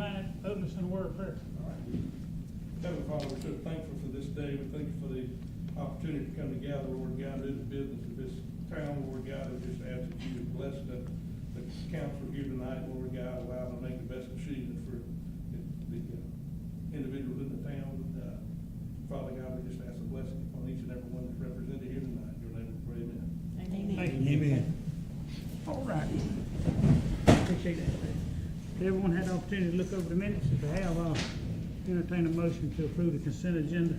mind, open us in a word of prayer. Heavenly Father, we're so thankful for this day. We thank you for the opportunity to come together, Lord God, do the business of this town, Lord God. We just ask that you would bless the council here tonight, Lord God, allow them to make the best decisions for the individuals in the town. Father God, we just ask a blessing on each and every one that's represented here tonight. In your name we pray, amen. Thank you. Amen. All right. Appreciate that. Everyone had the opportunity to look over the minutes. If they have, entertain a motion to approve the consent agenda.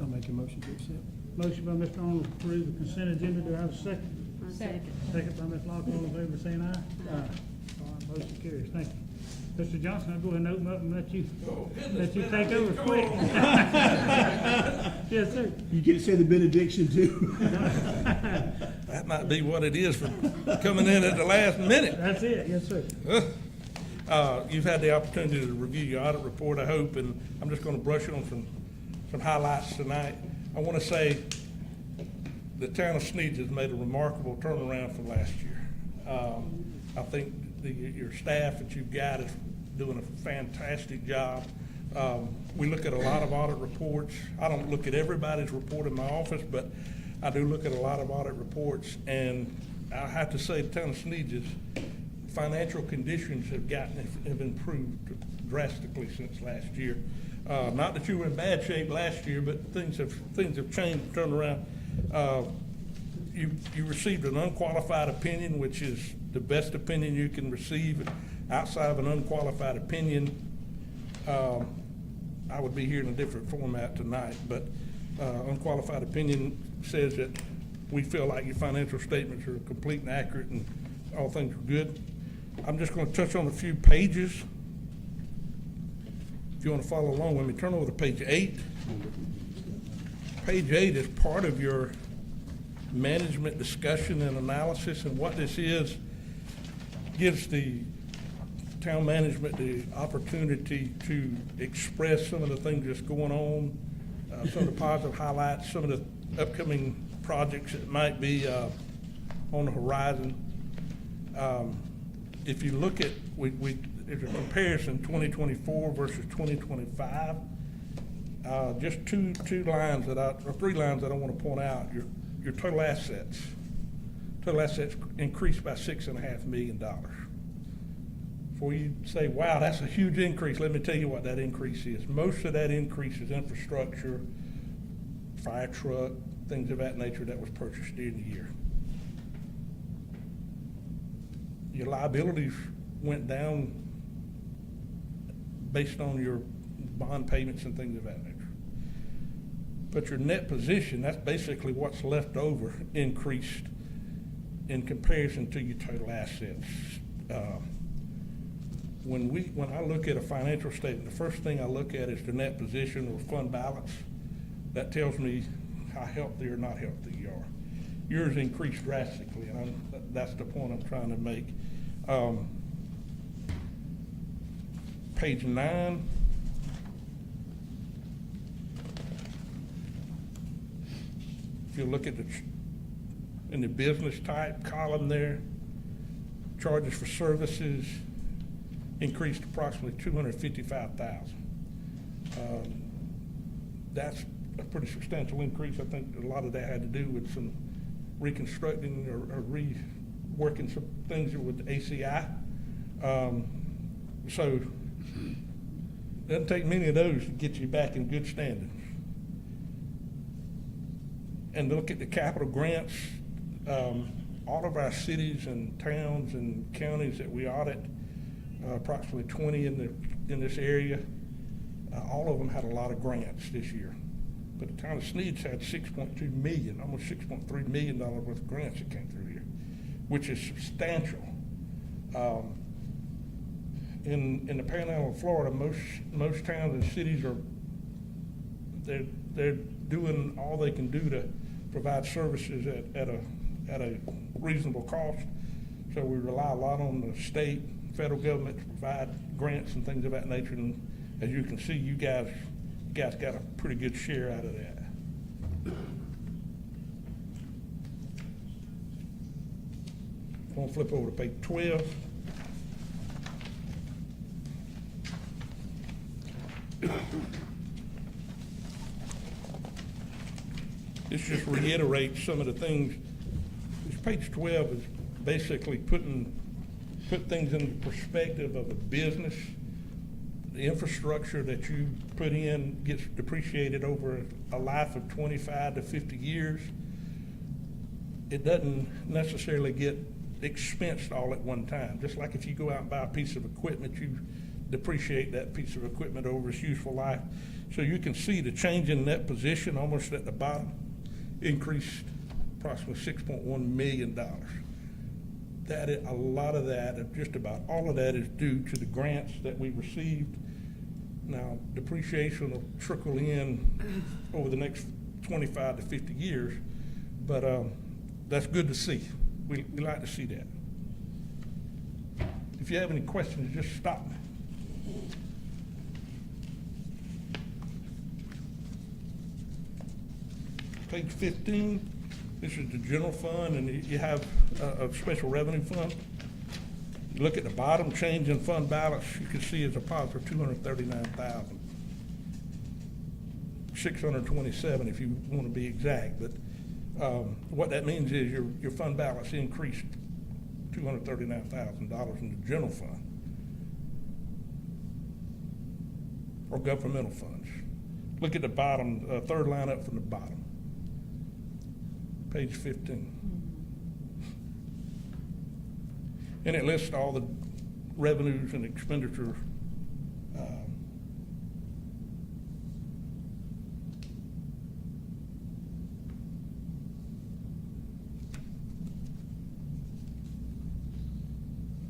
I'll make a motion to accept. Motion by Mr. Arnold to approve the consent agenda. Do I have a second? Second. Second by Ms. Locke. All in favor saying aye? Aye. All right, motion carries. Thank you. Mr. Johnson, I'll go ahead and open up and let you take over quick. Yes, sir. You get to say the benediction too. That might be what it is for coming in at the last minute. That's it. Yes, sir. You've had the opportunity to review your audit report, I hope, and I'm just going to brush on some highlights tonight. I want to say the town of Sneads has made a remarkable turnaround from last year. I think your staff that you've got is doing a fantastic job. We look at a lot of audit reports. I don't look at everybody's report in my office, but I do look at a lot of audit reports, and I have to say the town of Sneads' financial conditions have improved drastically since last year. Not that you were in bad shape last year, but things have changed, turned around. You received an unqualified opinion, which is the best opinion you can receive. Outside of an unqualified opinion, I would be here in a different format tonight, but unqualified opinion says that we feel like your financial statements are complete and accurate and all things are good. I'm just going to touch on a few pages. If you want to follow along with me, turn over to page 8. Page 8 is part of your management discussion and analysis, and what this is gives the town management the opportunity to express some of the things that's going on, some of the positive highlights, some of the upcoming projects that might be on the horizon. If you look at, there's a comparison 2024 versus 2025. Just two lines or 3 lines that I want to point out. Your total assets increased by $6.5 million. Before you say, wow, that's a huge increase, let me tell you what that increase is. Most of that increase is infrastructure, fire truck, things of that nature that was purchased during the year. Your liabilities went down based on your bond payments and things of that nature. But your net position, that's basically what's left over, increased in comparison to your total assets. When I look at a financial statement, the first thing I look at is the net position or fund balance. That tells me how healthy or not healthy you are. Yours increased drastically, and that's the point I'm trying to make. Page 9. If you look at in the business type column there, charges for services increased approximately $255,000. That's a pretty substantial increase. I think a lot of that had to do with some reconstructing or reworking some things with ACI. So it doesn't take many of those to get you back in good standing. And look at the capital grants. All of our cities and towns and counties that we audit, approximately 20 in this area, all of them had a lot of grants this year. But the town of Sneads had $6.2 million, almost $6.3 million worth of grants that came through here, which is substantial. In the Panhandle of Florida, most towns and cities they're doing all they can do to provide services at a reasonable cost. So we rely a lot on the state, federal government to provide grants and things of that nature. And as you can see, you guys got a pretty good share out of that. I'm going to flip over to page 12. This just reiterates some of the things. This page 12 is basically put things in perspective of a business. The infrastructure that you put in gets depreciated over a life of 25 to 50 years. It doesn't necessarily get expensed all at one time. Just like if you go out and buy a piece of equipment, you depreciate that piece of equipment over its useful life. So you can see the change in net position almost at the bottom increased approximately $6.1 million. A lot of that, just about all of that, is due to the grants that we received. Now, depreciation will trickle in over the next 25 to 50 years, but that's good to see. We like to see that. If you have any questions, just stop me. Page 15, this is the general fund, and you have a special revenue fund. You look at the bottom, change in fund balance, you can see it's a positive $239,627 if you want to be exact. But what that means is your fund balance increased $239,000 in the general fund or governmental funds. Look at the bottom, third line up from the bottom. Page 15. And it lists all the revenues and expenditure.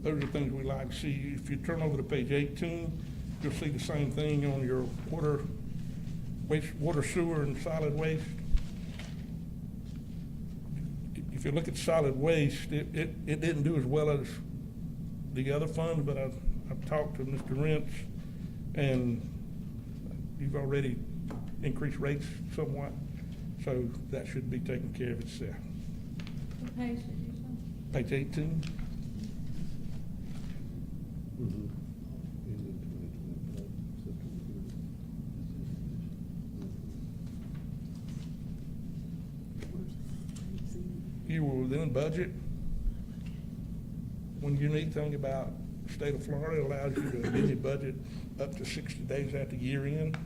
Those are things we like to see. If you turn over to page 18, you'll see the same thing on your water, sewer, and solid waste. If you look at solid waste, it didn't do as well as the other funds, but I've talked to Mr. Rentz, and you've already increased rates somewhat, so that should be taken care of itself. What page did you say? Page 18. You were within budget. One unique thing about the state of Florida, it allows you to amend your budget up to 60 days after year end,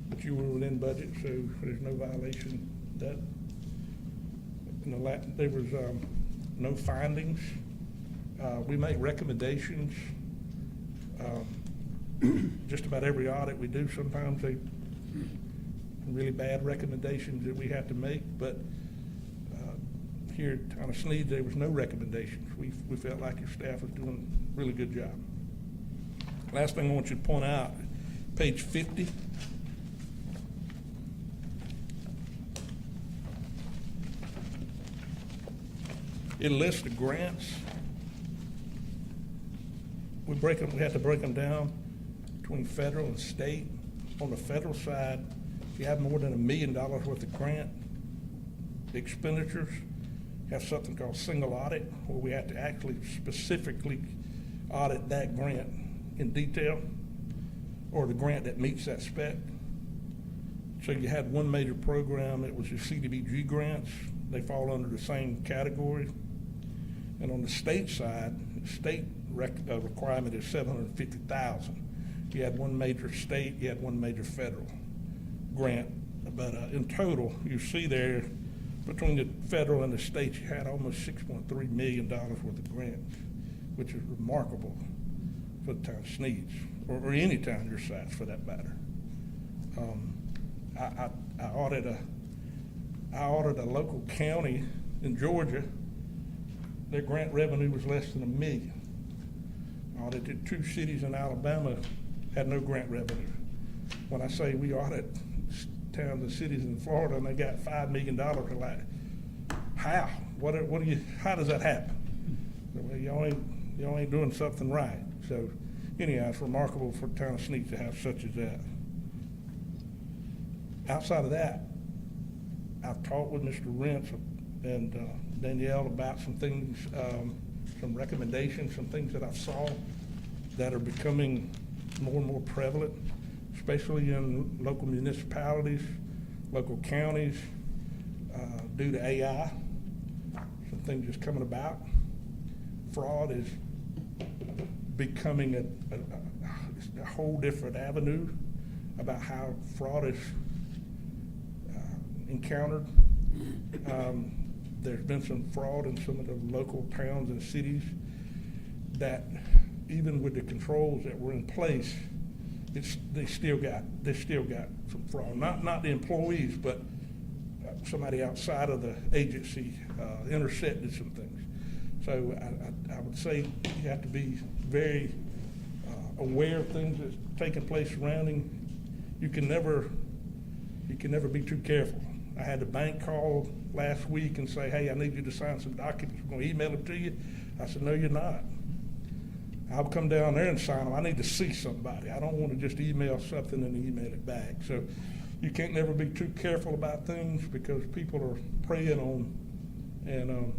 but you were within budget, so there's no violation of that. There was no findings. We make recommendations. Just about every audit we do, sometimes they really bad recommendations that we have to make, but here at Town of Sneads, there was no recommendations. We felt like your staff was doing a really good job. Last thing I want you to point out, page 50. It lists the grants. We have to break them down between federal and state. On the federal side, if you have more than $1 million worth of grant expenditures, have something called single audit, where we have to actually specifically audit that grant in detail, or the grant that meets that spec. So you had one major program, it was your CDBG grants. They fall under the same category. And on the state side, the state requirement is $750,000. You had one major state, you had one major federal grant. But in total, you see there, between the federal and the state, you had almost $6.3 million worth of grants, which is remarkable for the town of Sneads, or any town your size for that matter. I audited a local county in Georgia. Their grant revenue was less than $1 million. I audited 2 cities in Alabama, had no grant revenue. When I say we audit towns and cities in Florida and they got $5 million, they're like, how? How does that happen? Well, y'all ain't doing something right. So anyhow, it's remarkable for the town of Sneads to have such as that. Outside of that, I've talked with Mr. Rentz and Danielle about some things, some recommendations, some things that I saw that are becoming more and more prevalent, especially in local municipalities, local counties. due to AI, some things that's coming about. Fraud is becoming a whole different avenue about how fraud is encountered. There's been some fraud in some of the local towns and cities that even with the controls that were in place, they still got some fraud. Not the employees, but somebody outside of the agency intercepted some things. So I would say you have to be very aware of things that's taking place surrounding. You can never be too careful. I had the bank call last week and say, hey, I need you to sign some documents. We're going to email them to you. I said, no, you're not. I'll come down there and sign them. I need to see somebody. I don't want to just email something and email it back. So you can't never be too careful about things because people are preying on, and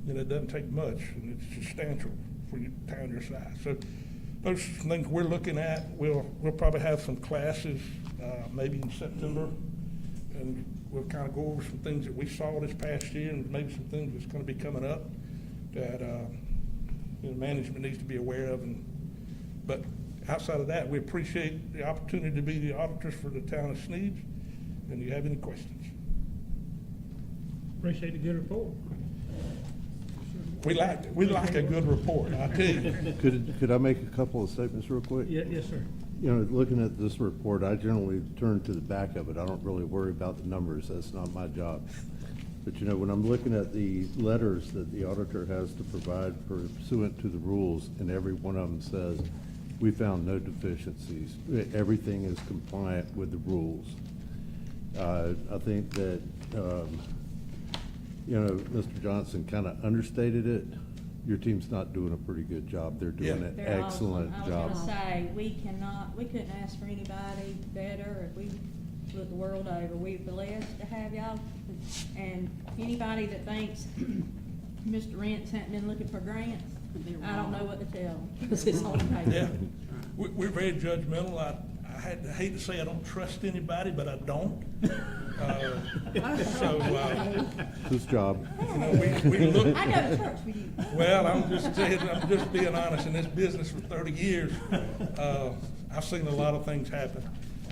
it doesn't take much, and it's substantial for a town your size. So those things we're looking at. We'll probably have some classes maybe in September, and we'll kind of go over some things that we saw this past year and maybe some things that's going to be coming up that management needs to be aware of. But outside of that, we appreciate the opportunity to be the auditors for the town of Sneads. And do you have any questions? Appreciate the good report. We like a good report, I tell you. Could I make a couple of statements real quick? Yeah, yes, sir. You know, looking at this report, I generally turn to the back of it. I don't really worry about the numbers. That's not my job. But you know, when I'm looking at the letters that the auditor has to provide pursuant to the rules, and every one of them says, we found no deficiencies. Everything is compliant with the rules. I think that, Mr. Johnson kind of understated it. Your team's not doing a pretty good job. They're doing an They're excellent awesome. job. I was gonna say, we couldn't ask for anybody better if we look the world over. We're blessed to have y'all. And anybody that thinks Mr. Rentz hadn't been looking for grants, I don't know what to tell them, because it's on paper. Yeah, we're very judgmental. I hate to say I don't trust anybody, but I don't. Whose job? We look. I go to church with you. Well, I'm just being honest. In this business for 30 years, I've seen a lot of things happen,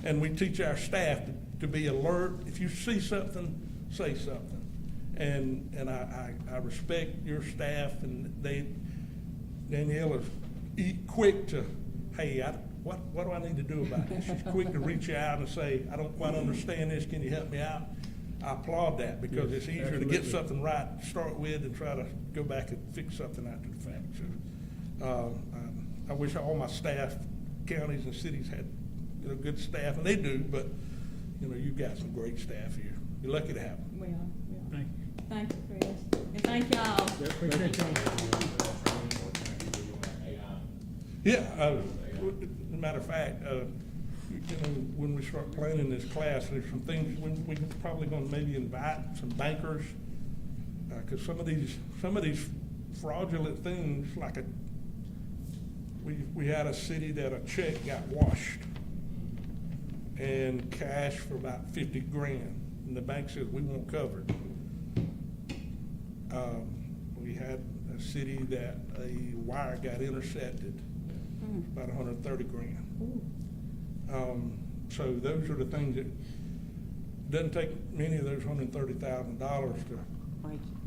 and we teach our staff to be alert. If you see something, say something. And I respect your staff, and Danielle is quick to, hey, what do I need to do about this? She's quick to reach out and say, I don't quite understand this, can you help me out? I applaud that, because it's easier to get something right to start with than try to go back and fix something after the fact. So I wish all my staff, counties and cities had good staff, and they do, but you've got some great staff here. You're lucky to have them. We are. Thank you. Thank you, Chris. And thank y'all. Appreciate y'all. Yeah, as a matter of fact, when we start planning this class, there's some things we're probably going to maybe invite some bankers, because some of these fraudulent things, like we had a city that a check got washed and cash for about 50 grand, and the bank says we won't cover it. We had a city that a wire got intercepted, about 130 grand. So those are the things that doesn't take many of those $130,000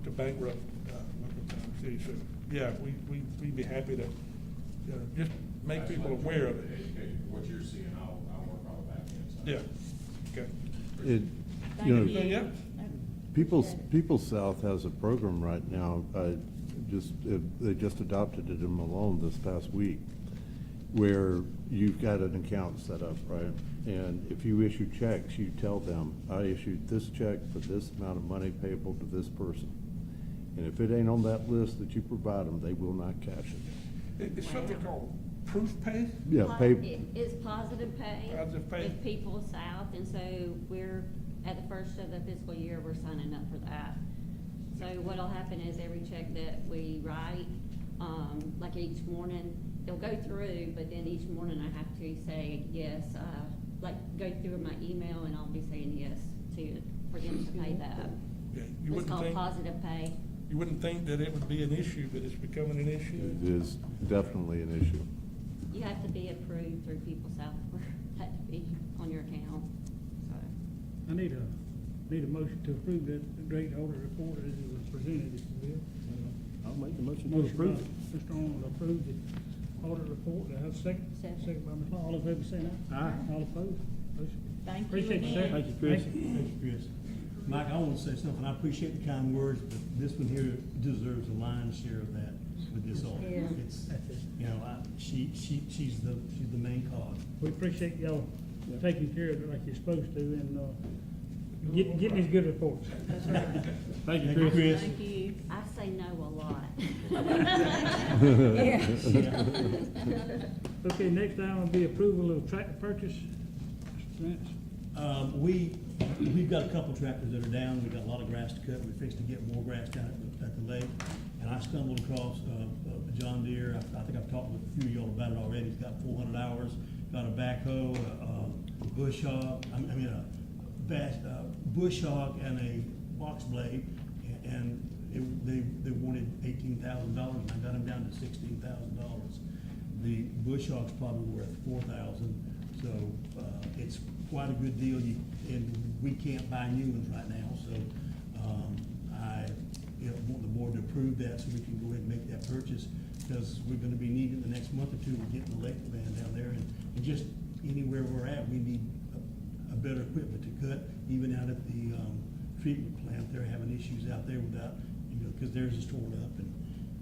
to bankrupt local town city. So yeah, we'd be happy to just make people aware of it. What you're seeing, I'll work on the back end side. Yeah. Okay. It, you know, Thank you. Yeah. People's South has a program right now. They just adopted it in Malone this past week, where you've got an account set up, right? And if you issue checks, you tell them, I issued this check for this amount of money payable to this person. And if it ain't on that list that you provide them, they will not cash it. It's something called proof pay. Yeah, It's positive pay. Positive pay. With People South, and so we're, at the first of the fiscal year, we're signing up for that. So what'll happen is every check that we write, like each morning, they'll go through, but then each morning I have to say yes, like go through my email, and I'll be saying yes to, for them to pay that. You It's wouldn't called think, positive pay. you wouldn't think that it would be an issue, but it's becoming an issue. It is definitely an issue. You have to be approved through People South for that to be on your account, so. I need a motion to approve that great audit report as it was presented, if you will. I'll make the motion to Motion by approve it. Mr. Arnold, to approve the audit report. Do I have a second? Second. Second by Ms. Law. All in favor, say aye. Aye. All opposed? Motion. Thank you Appreciate you, sir. again. Thank you, Chris. Thank you. Thank you, Chris. Mike, I want to say something. I appreciate the kind words, but this one here deserves a lion's share of that with this audit. Yeah. It's, you know, she's the main cause. We appreciate y'all taking care of it like you're supposed to and, getting these good reports. Thank you, Chris. Thank you. I say no a lot. Okay, next item will be approval of tractor purchase. Mr. Rance. We've got a couple tractors that are down. We've got a lot of grass to cut. We're fixing to get more grass down at the lake. And I stumbled across a John Deere. I think I've talked with a few of y'all about it already. It's got 400 hours, got a backhoe, a bush hog, a bush hog and a box blade. And they wanted $18,000 and I got them down to $16,000. The bush hog's probably worth $4,000. So it's quite a good deal, and we can't buy new ones right now, so I want the board to approve that so we can go ahead and make that purchase, because we're gonna be needing the next month or two to get the lake land down there, and just anywhere we're at, we need a better equipment to cut, even out at the treatment plant, they're having issues out there without, because theirs is torn up, and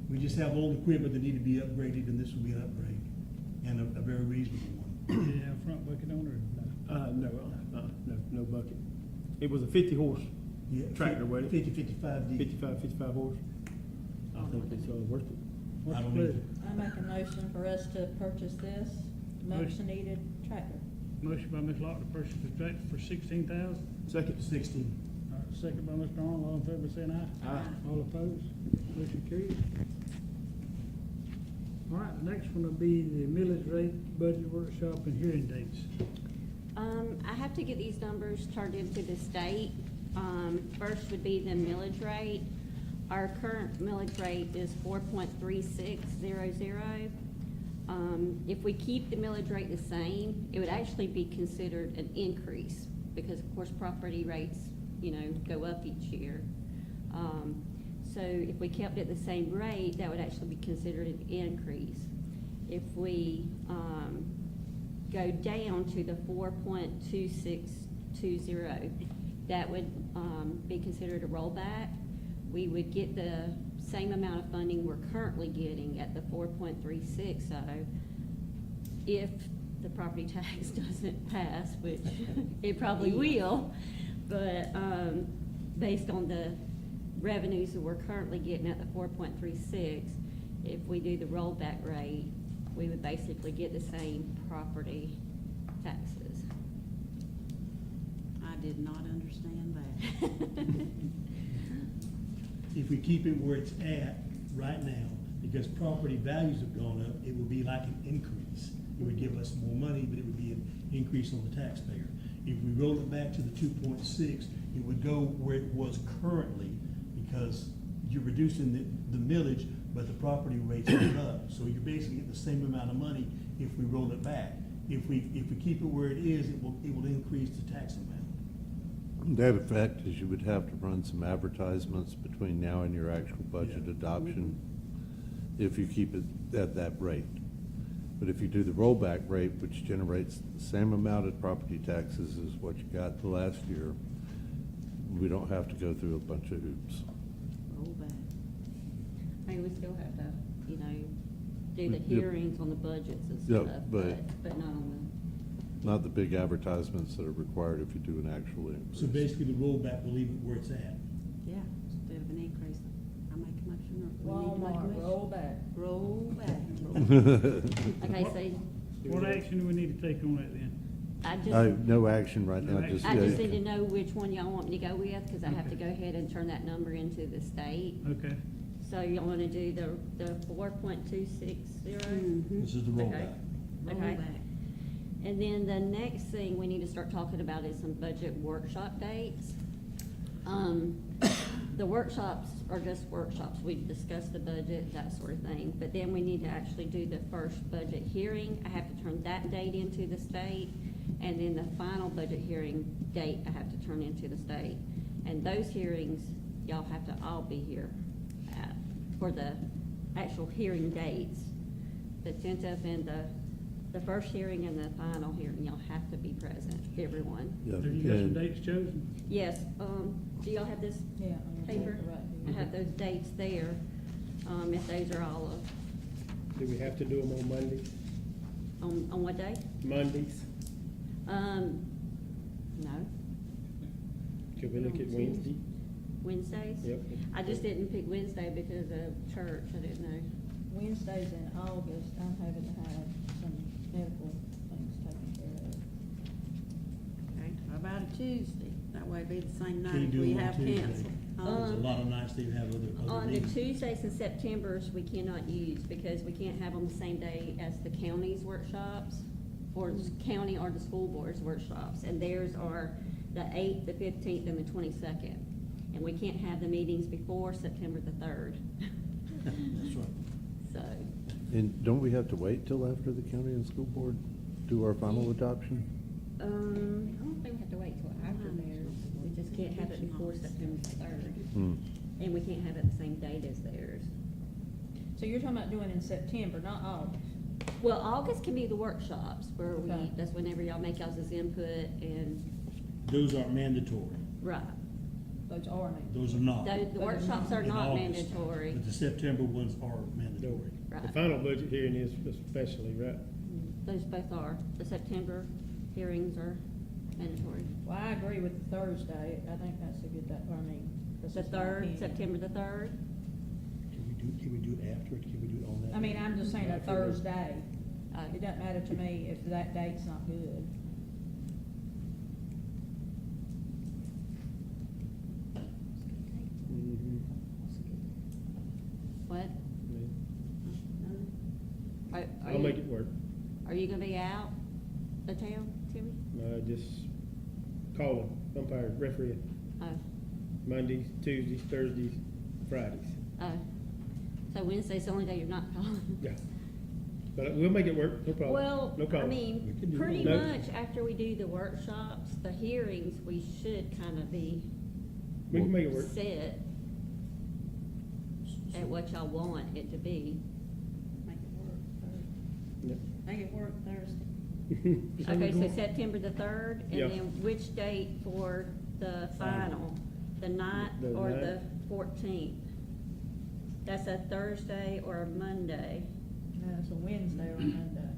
we just have old equipment that need to be upgraded, and this will be an upgrade, and a very reasonable one. Did you have a front bucket on it? No bucket. It was a 50 horse Yeah, tractor, wasn't it? 55 D. 55 horse. I think it's worth it. What's I the don't pleasure? either. I make a motion for us to purchase this much needed tractor. Motion by Ms. Locke to purchase the tractor for $16,000. Second. 16. All right, second by Mr. Arnold. All in favor, saying aye. Aye. All opposed? Motion carries. All right, the next one will be the millage rate, budget workshop, and hearing dates. I have to get these numbers turned into the state. First would be the millage rate. Our current millage rate is 4.3600. If we keep the millage rate the same, it would actually be considered an increase, because of course property rates, go up each year. So if we kept it the same rate, that would actually be considered an increase. If we go down to the 4.2620, that would be considered a rollback. We would get the same amount of funding we're currently getting at the 4.360 if the property tax doesn't pass, which it probably will. But based on the revenues that we're currently getting at the 4.36, if we do the rollback rate, we would basically get the same property taxes. I did not understand that. If we keep it where it's at right now, because property values have gone up, it would be like an increase. It would give us more money, but it would be an increase on the taxpayer. If we roll it back to the 2.6, it would go where it was currently, because you're reducing the millage, but the property rate's going up. So you're basically getting the same amount of money if we roll it back. If we keep it where it is, it will increase the tax amount. That effect is you would have to run some advertisements between now and your actual budget Yeah. adoption if you keep it at that rate. But if you do the rollback rate, which generates the same amount of property taxes as what you got the last year, we don't have to go through a bunch of hoops. Roll back. I mean, we still have to, do the Yep. hearings on the budgets and Yep, stuff, but- but not on Not the big advertisements that are required if you do an actual increase. So basically, the rollback will leave it where it's at. Yeah, instead of an increase, I make a motion, or we need to make a Walmart, motion. roll back. Roll back. the, okay, so What action do we need to take on that then? No action right now, No just. I just need to know which one y'all want me to go with, because I have to go ahead and turn that number into the state. Okay. So y'all wanna do the 4.260? Mhm. This is the Okay. rollback. Roll Okay. back. And then the next thing we need to start talking about is some budget workshop dates. The workshops are just workshops. We discuss the budget, that sort of thing. But then we need to actually do the first budget hearing. I have to turn that date into the state. And then the final budget hearing date I have to turn into the state. And those hearings, y'all have to all be here at, for the actual hearing dates. The tentative and the first hearing and the final hearing, y'all have to be present, everyone. Yeah, Have you got some and- dates chosen? Yes, do y'all have this Yeah. paper? I have those dates there, if those are all Do we have to do them on Mondays? on what day? Mondays? No, Could we look at Wednesday? Wednesdays? Yep. I just didn't pick Wednesday because of church, I didn't know. Wednesdays in August, I'm having to have some medical things taken care of. Okay. How about a Tuesday? That way it'd be the same Can night you if do we them on have Tuesday? canceled. There's a lot of nights that you have other On the meetings. Tuesdays in Septembers, we cannot use because we can't have them the same day as the county's workshops or the county or the school board's workshops. And theirs are the 8th, the 15th, and the 22nd. And we can't have the meetings before September the 3rd. That's right. So, And don't we have to wait till after the county and school board do our final adoption? I don't think we have to wait till after theirs. We just can't have it before September the 3rd. Hmm. And we can't have it the same date as theirs. So you're talking about doing in September, not August? Well, August can be the workshops where Okay. that's whenever y'all make y'all's input and, Those aren't mandatory. right. Those are named. Those are not. The workshops are In not August. mandatory. But the September ones are mandatory. Right. The final budget hearing is especially, right? Those both are. The September hearings are mandatory. Well, I agree with the Thursday. I think that's a good, that's The just my 3rd, opinion. September the 3rd. Can we do it after, or can we do it on that? I mean, I'm just saying a After the- Thursday. It doesn't matter to me if that date's not good. What? Are I'll you- make it work. Are you gonna be out of town, Timmy? Just call them, umpire, referee, Oh, Mondays, Tuesdays, Thursdays, Fridays. oh. So Wednesday's the only day you're not calling? Yeah. But we'll make it work, no problem. Well, No I problem. We mean, can do it pretty on- much after we do the workshops, the hearings, we should kind of be We can make it work. set at what y'all want it to be. Make it work Thursday. Yep. Make it work Thursday. So Okay, we so go- September the 3rd, Yeah. and then which date for the final? The 9th The or 9th. the 14th? That's a Thursday or a Monday? No, it's a Wednesday or a Monday.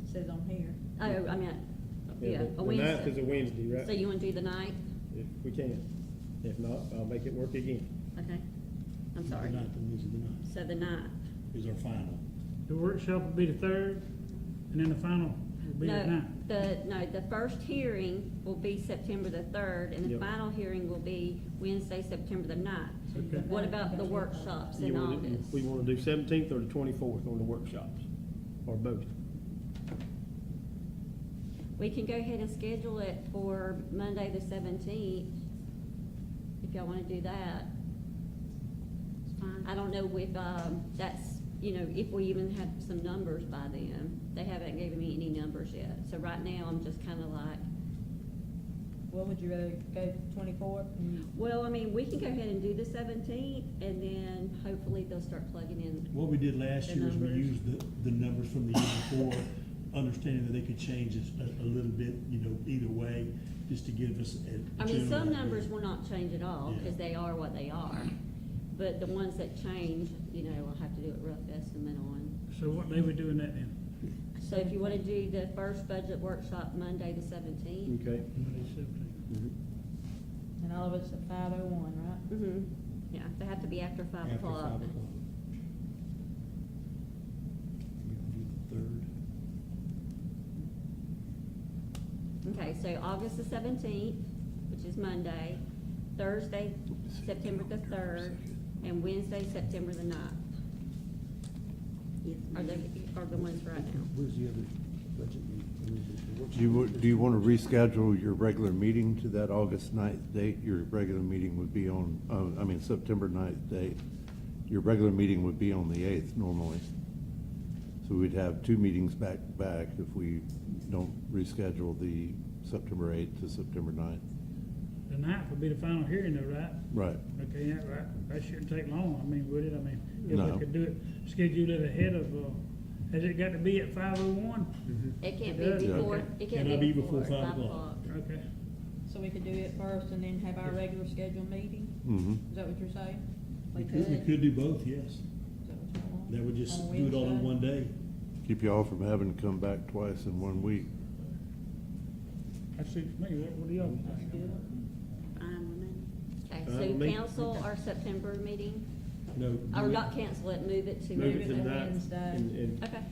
It says on here. Oh, I mean, yeah, a The 9th is a Wednesday. Wednesday, right? So you wanna do the 9th? If we can. If not, I'll make it work again. Okay, I'm sorry. The 9th, and this is the 9th, So the 9th. is our final. The workshop will be the 3rd, and then the final will be the 9th. The first hearing will be September the 3rd, and the Yep. final hearing will be Wednesday, September the 9th. Okay. What about the workshops in You wanna do- August? We wanna do 17th or the 24th on the workshops, or both. We can go ahead and schedule it for Monday the 17th, if y'all wanna do that. It's fine. I don't know if, that's, if we even have some numbers by then. They haven't given me any numbers yet, so right now I'm just kinda like, Well, would you rather go 24th? well, I mean, we can go ahead and do the 17th, and then hopefully they'll start plugging in. What we did last The year is we numbers. used the numbers from the year before, understanding that they could change this a little bit, either way, just to give us a I mean, general some idea. numbers will not change at all, Yeah. because they are what they are. But the ones that change, I'll have to do a rough estimate on. So what day we doing that then? So if you wanna do the first budget workshop Monday the 17th. Okay. Monday, 17th. Mhm. And all of it's at 5:01, right? Mm-hmm, yeah, they have to be after 5 After o'clock. 5 o'clock. We can do the 3rd. Okay, so August the 17th, which is Monday, Thursday, September the 3rd, and Wednesday, September the 9th. Yes, Are ma'am. the ones right now. Where's the other, Do you want to reschedule your regular meeting to that August 9th date? Your regular meeting would be on, September 9th date. Your regular meeting would be on the 8th normally. So we'd have two meetings back to back if we don't reschedule the September 8th to September 9th. The 9th would be the final hearing though, right? Right. Okay, yeah, right. That shouldn't take long. I mean, would it? I mean, if No. we could do it, schedule it ahead of, has it got to be at 5:01? It can't It does? be before, Okay. it Cannot can't be be before before 5 5 o'clock. Okay. So we could do it first and then have our regular scheduled meeting? Mm-hmm. Is that what you're saying? We could do both, yes. Is that what you want? That would just On do it all in Wednesday? one day. Keep you all from having to come back twice in 1 week. That suits me. What do y'all That's think? good. Fine with me. Okay, Fine with so me. cancel our September meeting, No. or not cancel it, move it to. Move it to the to ninth Wednesday. and Okay,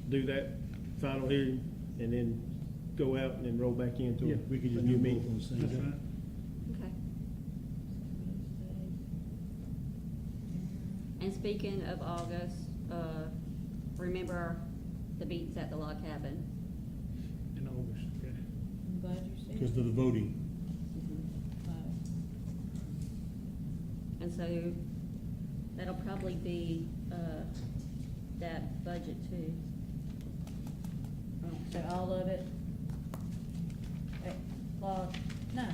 do that final hearing and then go out and then roll back into Yeah, We could a just new do both meeting. on the same That's day. right. okay. And speaking of August, remember the meetings at the log cabin? In August, okay. I'm glad you said. Because of the voting. And so that'll probably be, that budget too. So all of it, no. Is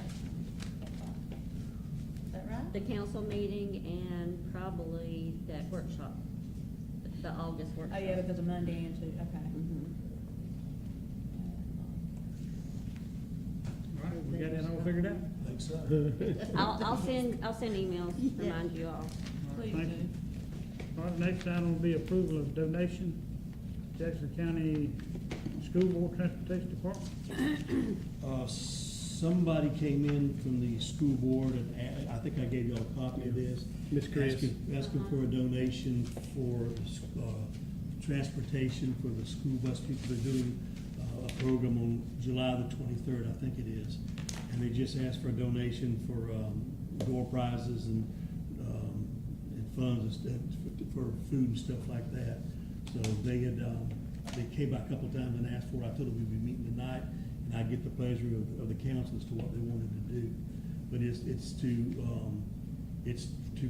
that right? The council meeting and probably that workshop, the August workshop. Oh, yeah, because of Monday and Tuesday, okay. Mhm. All right, we got that all figured out? Think so. I'll send emails, to remind you all. All right, Please thank do. you. All right, next item will be approval of donation, Jackson County School Board Transportation Department. Somebody came in from the school board, and I think I gave you all a copy of this. Miss Chris. Asking for a donation for, transportation for the school bus people. They're doing a program on July the 23rd, I think it is. And they just asked for a donation for, door prizes and funds and stuff, for food and stuff like that. So they had, they came by a couple of times and asked for it. I told them we'd be meeting tonight, and I'd get the pleasure of the council as to what they wanted to do. But it's to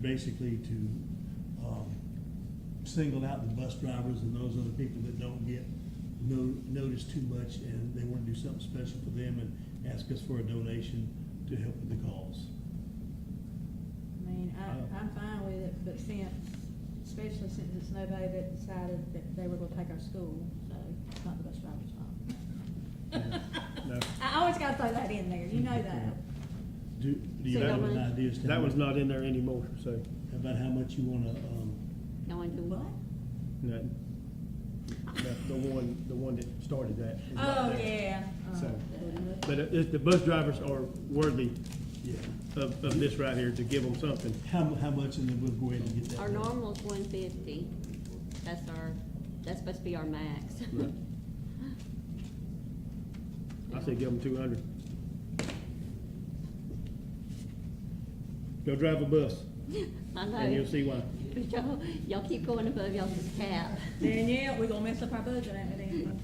basically to, single out the bus drivers and those other people that don't get noticed too much, and they want to do something special for them and ask us for a donation to help with the cause. I mean, I'm fine with it, but especially since it's nobody that decided that they were gonna take our school, so it's not the bus driver's fault. No. I always gotta throw that in there, you know that. Do you So have that an one- idea as to That how was much- not in there anymore, so, about how much you want to, No one do What? no. The one that started that. is not Oh, there. yeah. So, But the bus drivers are worthy yeah, of this right here to give them something. how much, and then we'll go ahead and get that. Our normal's 150. That's supposed to be our max. Right. I say give them 200. Go drive a bus, I know. and you'll see why. But y'all keep going above y'all's cap. Danielle, we gonna mess up our budget, ain't we, Danielle?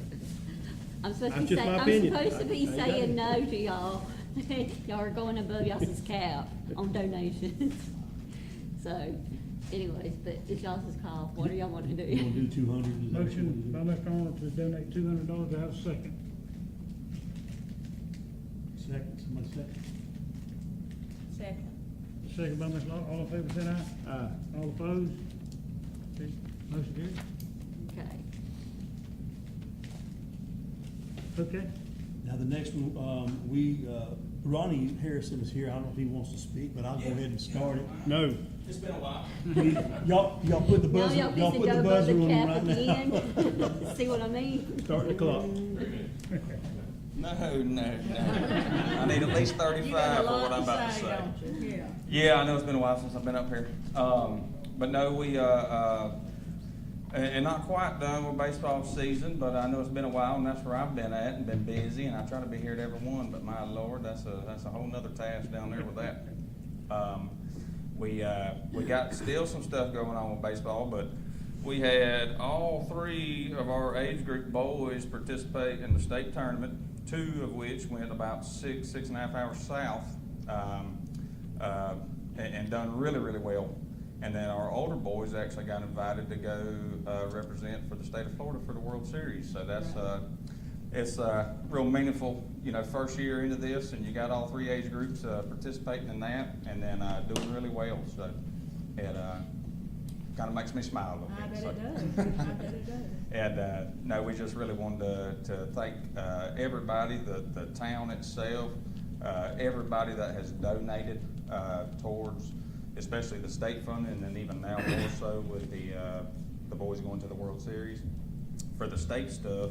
I'm supposed to That's be just saying, my I'm opinion. supposed to be I ain't got saying it. no to y'all. Y'all are going above y'all's cap on donations. So, anyways, but it's y'all's call. What do y'all want to do? You want to do 200? Motion by Mr. Arnold to donate $200. I have a second. Second, somebody second. Second. Second by Ms. Law. All in favor, say aye. All opposed? Okay, motion carried. Okay. Okay. Now, the next one, Ronnie Harrison is here. I don't know if he wants to speak, but I'll go ahead and start it. No, It's been a while. Y'all put the Now buzzer, y'all y'all fixing put to the go above buzzer the on him cap right now. again? See what I mean? start the clock. No. I need at least You got 35 a for what lot I'm to about to say, say. don't you? Yeah. Yeah, I know it's been a while since I've been up here. But no, we, and not quite done with baseball season, but I know it's been a while, and that's where I've been at and been busy, and I try to be here at every one, but my Lord, that's a whole nother task down there with that. We got still some stuff going on with baseball, but we had all three of our age group boys participate in the state tournament, two of which went about 6.5 hours south, and done really, really well. And then our older boys actually got invited to go represent for the state of Florida for the World Series. So that's it's real meaningful, you know, first year into this, and you got all three age groups participating in that, and then doing really well. So it kind of makes me smile a little I bit. bet So. it does, I bet it does. And no, we just really wanted to thank everybody, the town itself, everybody that has donated towards, especially the state funding, and then even now more so with the boys going to the World Series. For the state stuff,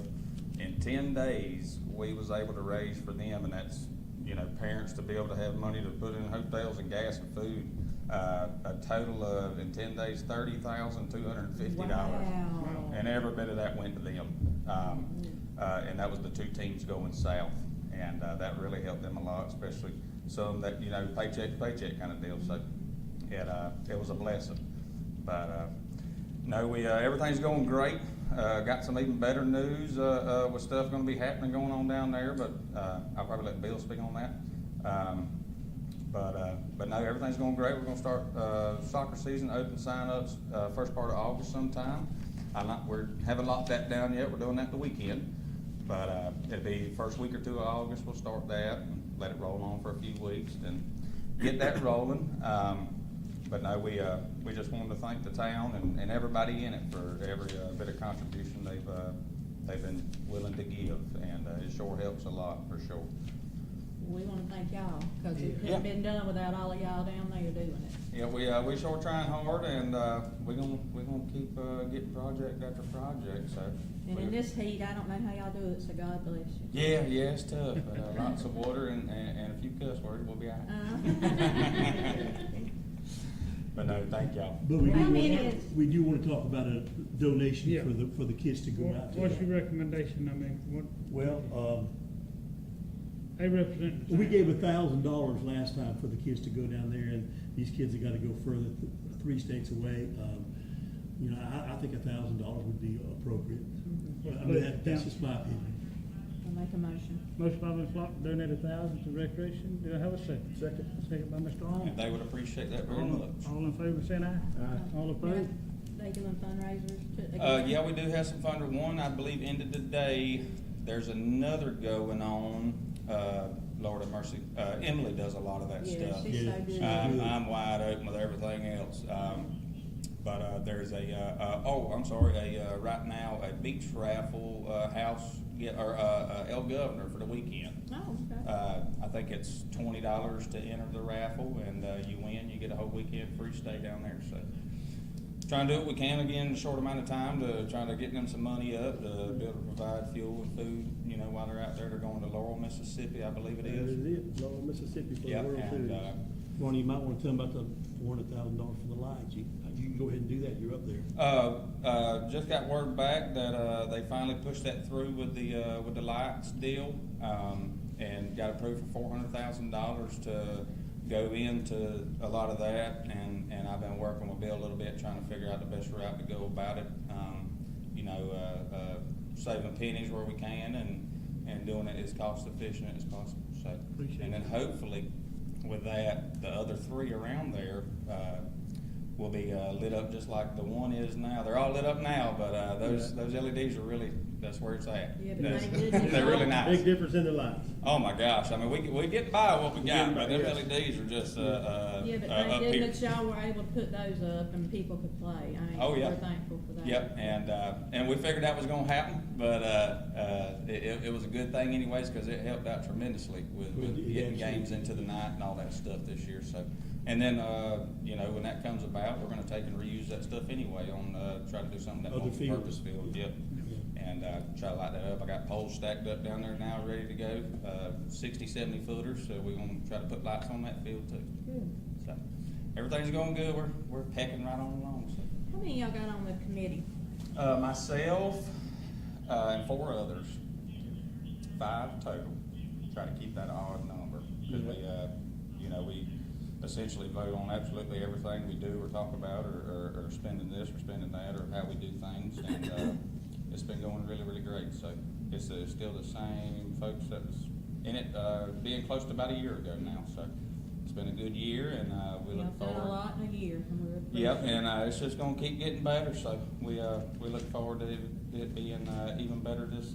in 10 days, we was able to raise for them, and that's, you know, parents to be able to have money to put in hotels and gas and food. A total of, in 10 days, $30,250. Wow. And every bit of that went to them. And that was the two teams going south. And that really helped them a lot, especially some that, you know, paycheck to paycheck kind of deal. So it was a blessing. But no, everything's going great. Got some even better news with stuff going to be happening going on down there, but I'll probably let Bill speak on that. But no, everything's going great. We're going to start soccer season, open sign-ups first part of August sometime. We haven't locked that down yet. We're doing that the weekend. But it'll be first week or two of August. We'll start that and let it roll on for a few weeks and get that rolling. But no, we just wanted to thank the town and everybody in it for every bit of contribution they've been willing to give, and it sure helps a lot for sure. We wanna thank y'all, cause it couldn't Yeah. have been done without all of y'all down there doing it. Yeah, we sure trying hard, and we're gonna keep getting project after project. So. And in this heat, I don't know how y'all do it, so God bless you. Yeah, it's tough, but lots of water and a few cuss words, we'll be all right. But no, thank y'all. But we do How want, many is- we do want to talk about a donation Yeah. for the kids to go out to. What's your recommendation? I mean, what, Well, they represent. we gave $1,000 last time for the kids to go down there, and these kids have got to go further, 3 states away. You know, I think $1,000 would be appropriate. I mean, that's just my opinion. I'll make a motion. Most by Ms. Flock, donate 1,000 to recreation. Do I have a second? Second by Mr. Long. And they would appreciate that very much. All in favor, say aye. All opposed? They doing fundraisers? Yeah, we do have some fun. One, I believe, ended today. There's another going on. Lord have mercy. Emily does a lot of that Yeah, stuff. she's so good. I'm wide open with everything else. But there's right now a beach raffle house El Governor for the weekend. Oh, okay. I think it's $20 to enter the raffle, and you win. You get a whole weekend free stay down there. So trying to do what we can again in a short amount of time to try to get them some money up to be able to provide fuel and food. You know, while they're out there, they're going to Laurel, Mississippi, I believe it That is. is it, Laurel, Mississippi for the Yep, World and, Series. Ronnie, you might want to tell them about the $400,000 for the lights. You can go ahead and do that. You're up there. Just got word back that they finally pushed that through with the lights deal, and got approved for $400,000 to go into a lot of that, and I've been working with Bill a little bit, trying to figure out the best route to go about it. Saving pennies where we can, and doing it as cost efficient as possible. So, Appreciate and then it. hopefully with that, the other 3 around there will be lit up just like the one is now. They're all lit up now, but those LEDs are really, that's where it's at. Yeah, but That's- thank goodness. they're really nice. Big difference in the lights. Oh my gosh! I mean, we get by what we got, by, but them yes. LEDs are just Yeah, but up thank here. goodness y'all were able to put those up and people could play. I mean, Oh, yeah. we're thankful for that. Yep, and we figured that was going to happen, but it was a good thing anyways, because it helped out tremendously with getting games into the night and all that stuff this year. So, and then when that comes about, we're going to take and reuse that stuff anyway on try to do something that Other multi-purpose fields. field. Yep. And try to light that up. I got poles stacked up down there now, ready to go, 60, 70 footers. So we're gonna try to put lights on that field too. Good. So everything's going good. We're pecking right on along. So. How many of y'all got on the committee? Myself and 4 others, 5 total. Try to keep that odd number because essentially vote on absolutely everything we do or talk about, or spending this or spending that, or how we do things, and, it's been going really, really great, so it's still the same folks that was in it, being close to about a year ago now, so it's been a good year, and, we Y'all look done forward. a lot in a year, and we appreciate Yep, it. and, it's just gonna keep getting better, so we look forward to it being, even better this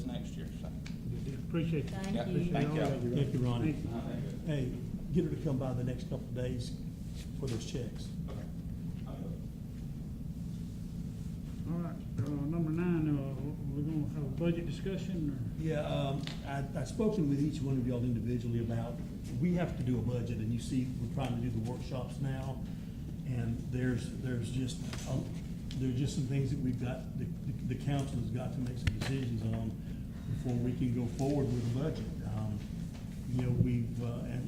next year, so. Appreciate it. Thank Yep, you. thank you. Thank you, Ronnie. Thank you. Hey, get her to come by the next couple of days for those checks. All right, number 9, we're gonna have a budget discussion, or? Yeah, I've spoken with each one of y'all individually about, we have to do a budget, and you see, we're trying to do the workshops now, and there's just some things that we've got, the council has got to make some decisions on before we can go forward with the budget. You know, we've,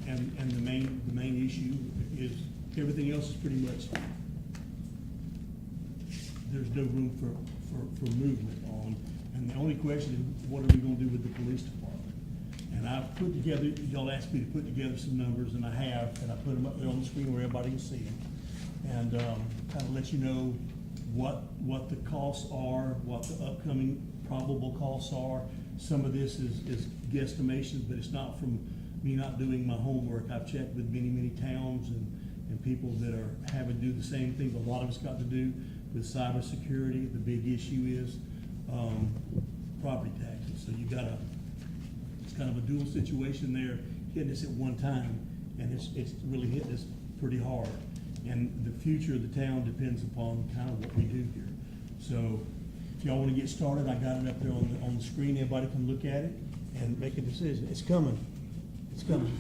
and the main issue is, everything else is pretty much, there's no room for movement on. And the only question is, what are we gonna do with the police department? And I've put together, y'all asked me to put together some numbers, and I have, and I put them up there on the screen where everybody can see them. And, kind of let you know what the costs are, what the upcoming probable costs are. Some of this is guesstimations, but it's not from me not doing my homework. I've checked with many towns and people that are having to do the same thing. A lot of it's got to do with cybersecurity. The big issue is property taxes. So you got it's kind of a dual situation there, hitting us at one time, and it's really hitting us pretty hard. And the future of the town depends upon kind of what we do here. So if y'all want to get started, I got it up there on the screen. Everybody can look at it and make a decision. It's coming. It's coming.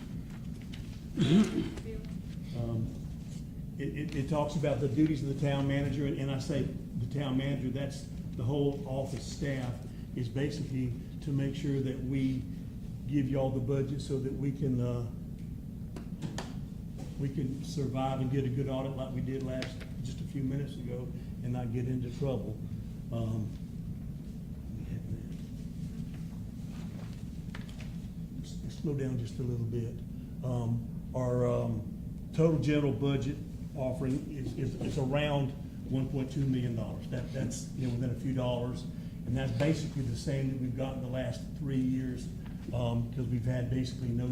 It talks about the duties of the town manager, and I say the town manager, that's the whole office staff, is basically to make sure that we give y'all the budget so that we can survive and get a good audit like we did just a few minutes ago, and not get into trouble. Slow down just a little bit. Our total general budget offering is around $1.2 million. That's, you know, within a few dollars, and that's basically the same that we've gotten the last 3 years, because we've had basically no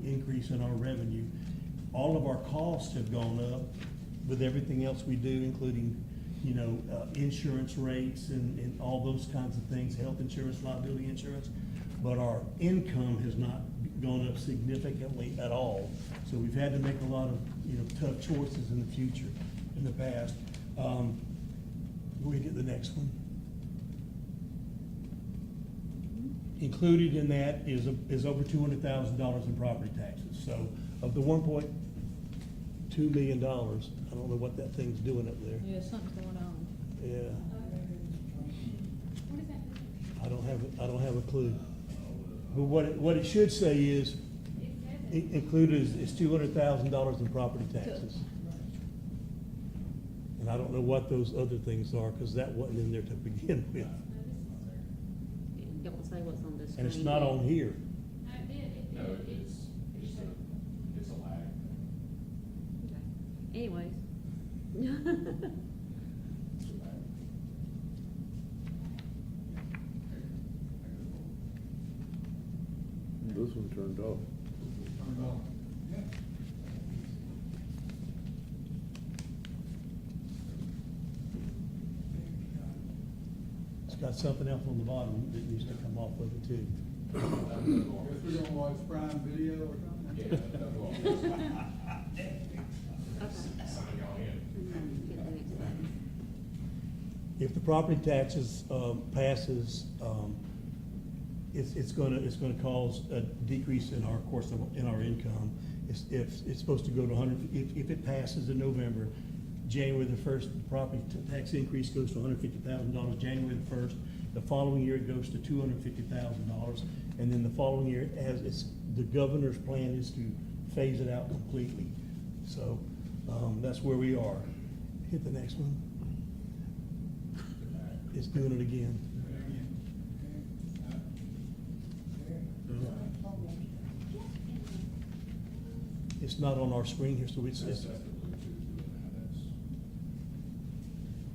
increase in our revenue. All of our costs have gone up with everything else we do, including, you know, insurance rates and all those kinds of things, health insurance, liability insurance, but our income has not gone up significantly at all. So we've had to make a lot of, you know, tough choices in the future, in the past. We get the next one. Included in that is over $200,000 in property taxes. So of the $1.2 million, I don't know what that thing's doing up there. Yeah, something's going on. Yeah. I don't have a clue. But what it should say is, included is $200,000 in property taxes. And I don't know what those other things are, because that wasn't in there to begin with. Don't say what's on this screen. And it's not on here. No, it's a lag. Anyways. This one turned off. It's got something else on the bottom that needs to come off of it too. Guess we're gonna watch Prime Video or something? Yeah, that's what I'm sign y'all in. If the property taxes passes, it's gonna cause a decrease in our, of course, in our income. It's supposed to go to 100, if it passes in November, January the 1st, the property tax increase goes to $150,000. January the 1st, the following year it goes to $250,000, and then the following year, the governor's plan is to phase it out completely. So that's where we are. Hit the next one. It's doing it again. It's not on our screen here, so it's,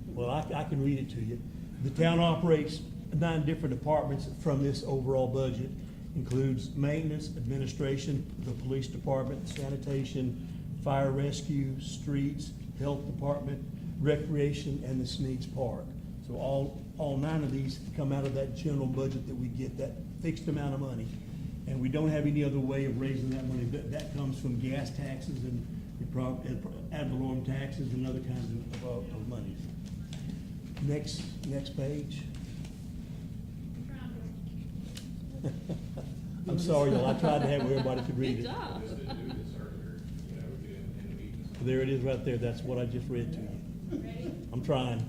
well, I can read it to you. The town operates 9 different departments from this overall budget. Includes maintenance, administration, the police department, sanitation, fire rescue, streets, health department, recreation, and the Sneads Park. So all 9 of these come out of that general budget that we get, that fixed amount of money. And we don't have any other way of raising that money. That comes from gas taxes and ad valorem taxes and other kinds of monies. Next page. I'm sorry, y'all, I tried to have where everybody could read Good it. job. There it is right there, that's what I just read to you. I'm trying.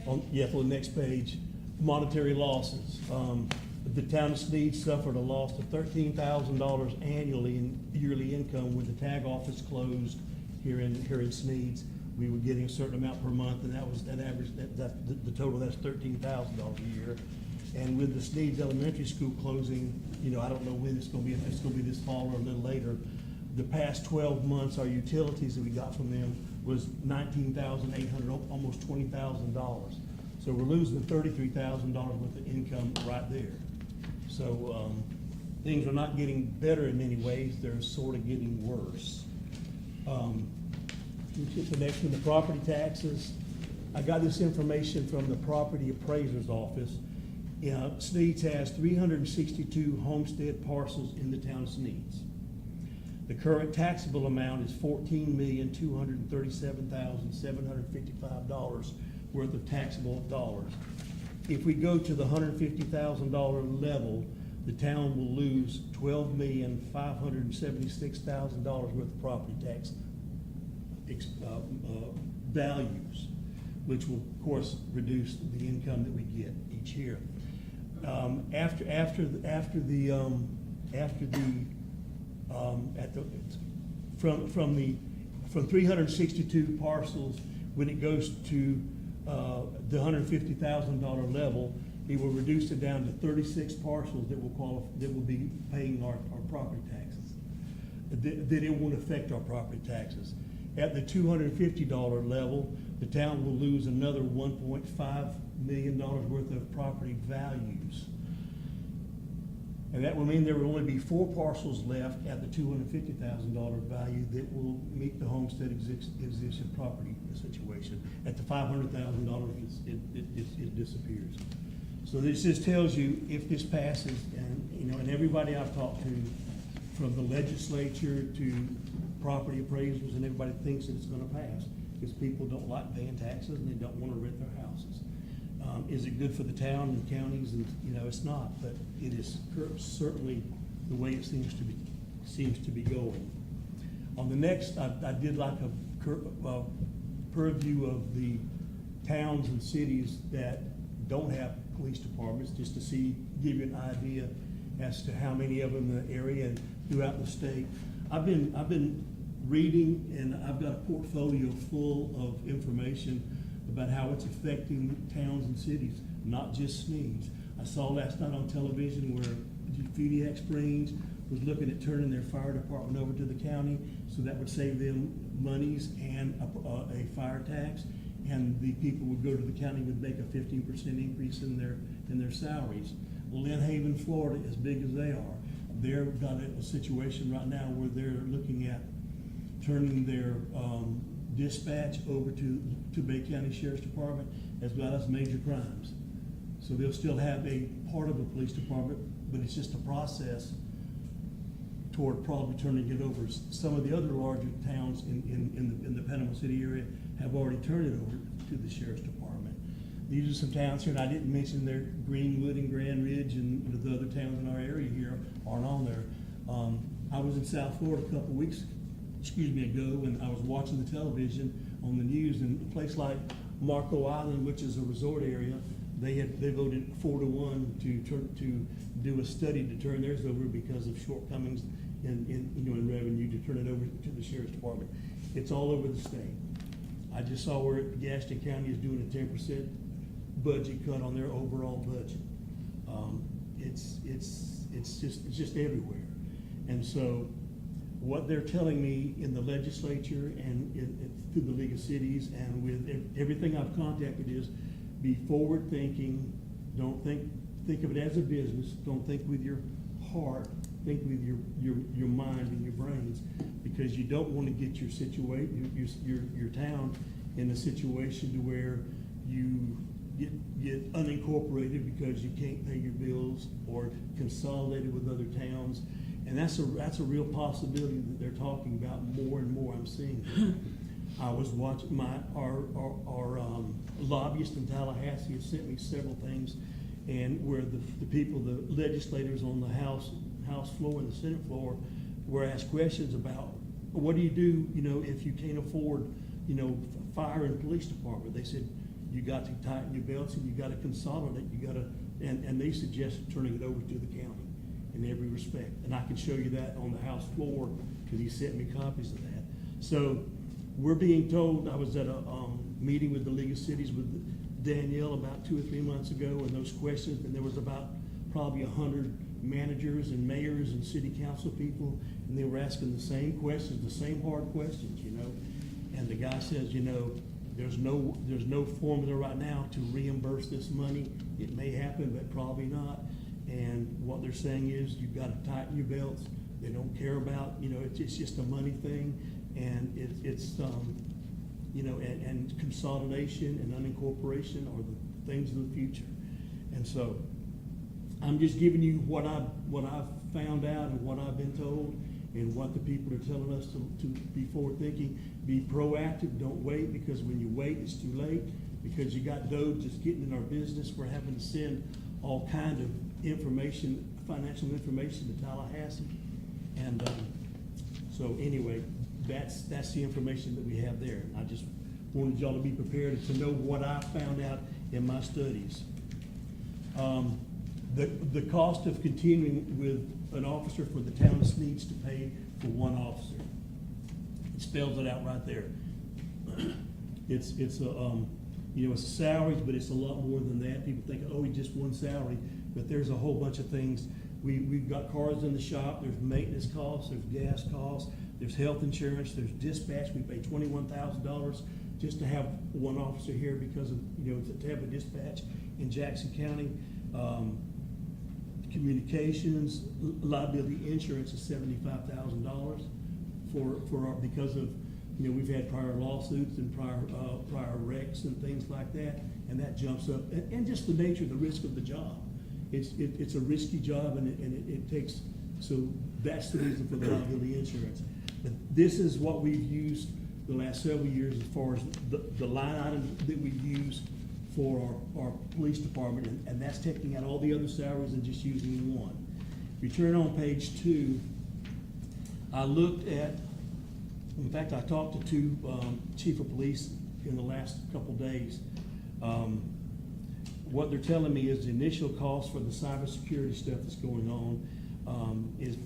For the next page, monetary losses. The town of Sneads suffered a loss of $13,000 annually in yearly income when the tag office closed here in Sneads. We were getting a certain amount per month, and that average, the total, that's $13,000 a year. And with the Sneads Elementary School closing, I don't know when it's gonna be, if it's gonna be this fall or a little later. The past 12 months, our utilities that we got from them was $19,800, almost $20,000. So we're losing $33,000 worth of income right there. So, things are not getting better in many ways, they're sort of getting worse. The next one, the property taxes. I got this information from the property appraiser's office. Sneads has 362 homestead parcels in the town of Sneads. The current taxable amount is $14,237,755 worth of taxable dollars. If we go to the $150,000 level, the town will lose $12,576,000 worth of property tax values, which will, of course, reduce the income that we get each year. From 362 parcels, when it goes to the $150,000 level, it will reduce it down to 36 parcels that will be paying our property taxes. That it won't affect our property taxes. At the $250 level, the town will lose another $1.5 million worth of property values. And that will mean there will only be 4 parcels left at the $250,000 value that will meet the homestead exemption property situation. At the $500,000, it disappears. So this just tells you, if this passes, and everybody I've talked to, from the legislature to property appraisers, and everybody thinks that it's gonna pass, because people don't like paying taxes and they don't wanna rent their houses. Is it good for the town and counties? And it's not, but it is certainly the way it seems to be going. On the next, I did like a purview of the towns and cities that don't have police departments, just to give you an idea as to how many of them in the area and throughout the state. I've been reading, and I've got a portfolio full of information about how it's affecting towns and cities, not just Sneads. I saw last night on television where Fediac Springs was looking at turning their fire department over to the county, so that would save them monies and a fire tax, and the people would go to the county, would make a 15% increase in their salaries. Well, Lynn Haven, Florida, as big as they are, they've got a situation right now where they're looking at turning their dispatch over to Bay County Sheriff's Department, as well as major crimes. So they'll still have a part of the police department, but it's just a process toward probably turning it over. Some of the other larger towns in the Panama City area have already turned it over to the Sheriff's Department. These are some towns here, and I didn't mention their Greenwood and Grand Ridge, and the other towns in our area here aren't on there. I was in South Florida a couple weeks ago, and I was watching the television on the news, and a place like Marco Island, which is a resort area, they voted 4-1 to do a study to turn theirs over because of shortcomings in revenue, to turn it over to the Sheriff's Department. It's all over the state. I just saw where Gaston County is doing a 10% budget cut on their overall budget. It's just everywhere. And so what they're telling me in the legislature and through the League of Cities and with everything I've contacted is be forward thinking. Don't think of it as a business. Don't think with your heart. Think with your mind and your brains, because you don't want to get your your town in a situation to where you get unincorporated because you can't pay your bills, or consolidated with other towns. And that's a real possibility that they're talking about more and more. I'm seeing it. I was watching our lobbyist in Tallahassee has sent me several things, and where the people, the legislators on the House floor and the Senate floor were asked questions about what do you do, if you can't afford, fire and police department. They said, you got to tighten your belts and you got to consolidate. And they suggested turning it over to the county in every respect. And I can show you that on the House floor because he sent me copies of that. So we're being told, I was at a meeting with the League of Cities with Danielle about 2 or 3 months ago, and those questions, and there was about probably 100 managers and mayors and city council people, and they were asking the same questions, the same hard questions, And the guy says, there's no formula right now to reimburse this money. It may happen, but probably not. And what they're saying is you've got to tighten your belts. They don't care about, it's just a money thing, and it's and consolidation and unincorporation are the things of the future. And so I'm just giving you what I've found out and what I've been told, and what the people are telling us to be forward thinking, be proactive, don't wait, because when you wait, it's too late, because you got those just getting in our business. We're having to send all kind of information, financial information to Tallahassee. And so anyway, that's the information that we have there. I just wanted y'all to be prepared to know what I found out in my studies. The cost of continuing with an officer for the town of Sneads to pay for one officer. It spells it out right there. It's salaries, but it's a lot more than that. People think, oh, it's just one salary, but there's a whole bunch of things. We've got cars in the shop, there's maintenance costs, there's gas costs, there's health insurance, there's dispatch. We pay $21,000 just to have one officer here because of, to have a dispatch in Jackson County. Communications, liability insurance is $75,000 because of, we've had prior lawsuits and prior wrecks and things like that, and that jumps up, and just the nature of the risk of the job. It's a risky job, and it takes, so that's the reason for the liability insurance. But this is what we've used the last several years as far as the line item that we use for our police department, and that's taking out all the other salaries and just using one. If you turn on page 2, I looked at, in fact, I talked to 2 chief of police in the last couple days. What they're telling me is the initial cost for the cybersecurity stuff that's going on is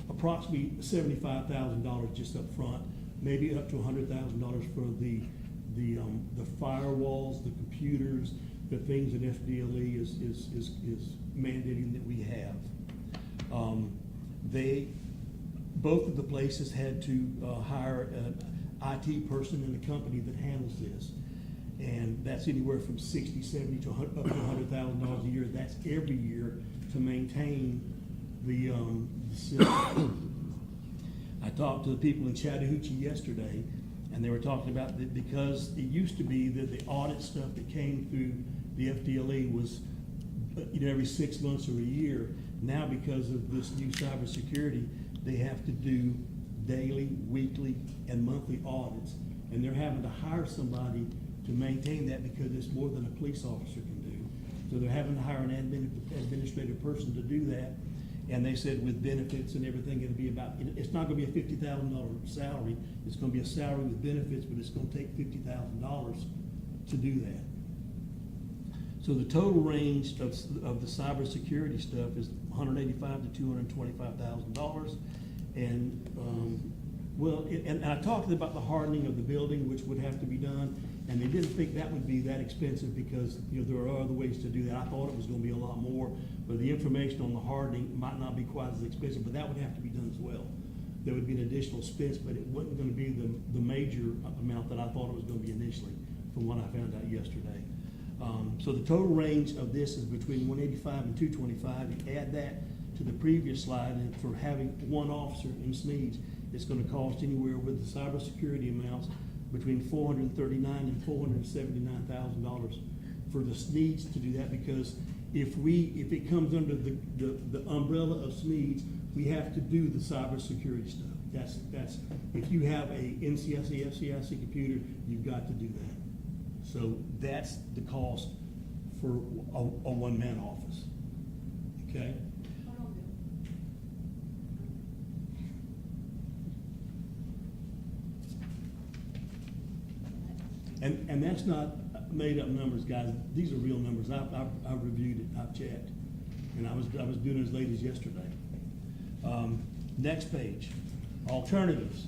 approximately $75,000 just up front, maybe up to $100,000 for the firewalls, the computers, the things that FDLE is mandating that we have. Both of the places had to hire an IT person in the company that handles this. And that's anywhere from $60,000, $70,000 to up to $100,000 a year. That's every year to maintain the system. I talked to the people in Chattahoochee yesterday, and they were talking about that because it used to be that the audit stuff that came through the FDLE was every 6 months or a year. Now, because of this new cybersecurity, they have to do daily, weekly, and monthly audits, and they're having to hire somebody to maintain that because it's more than a police officer can do. So they're having to hire an administrative person to do that. And they said with benefits and everything, it'll be about, it's not gonna be a $50,000 salary. It's gonna be a salary with benefits, but it's gonna take $50,000 to do that. So the total range of the cybersecurity stuff is $185,000 to $225,000. And, and I talked about the hardening of the building, which would have to be done. And they didn't think that would be that expensive because, there are other ways to do that. I thought it was gonna be a lot more, but the information on the hardening might not be quite as expensive, but that would have to be done as well. there would be an additional expense, but it wasn't gonna be the major amount that I thought it was gonna be initially, from what I found out yesterday. So the total range of this is between 185 and 225. You add that to the previous slide, and for having one officer in Sneads, it's gonna cost anywhere with the cybersecurity amounts between $439 and $479,000 for the Sneads to do that, because if it comes under the umbrella of Sneads, we have to do the cybersecurity stuff. That's, if you have a NCIC, FCIC computer, you've got to do that. So that's the cost for a one-man office, okay? And that's not made up numbers, guys. These are real numbers. I've reviewed it, I've checked, and I was doing it as late as yesterday. Next page, alternatives.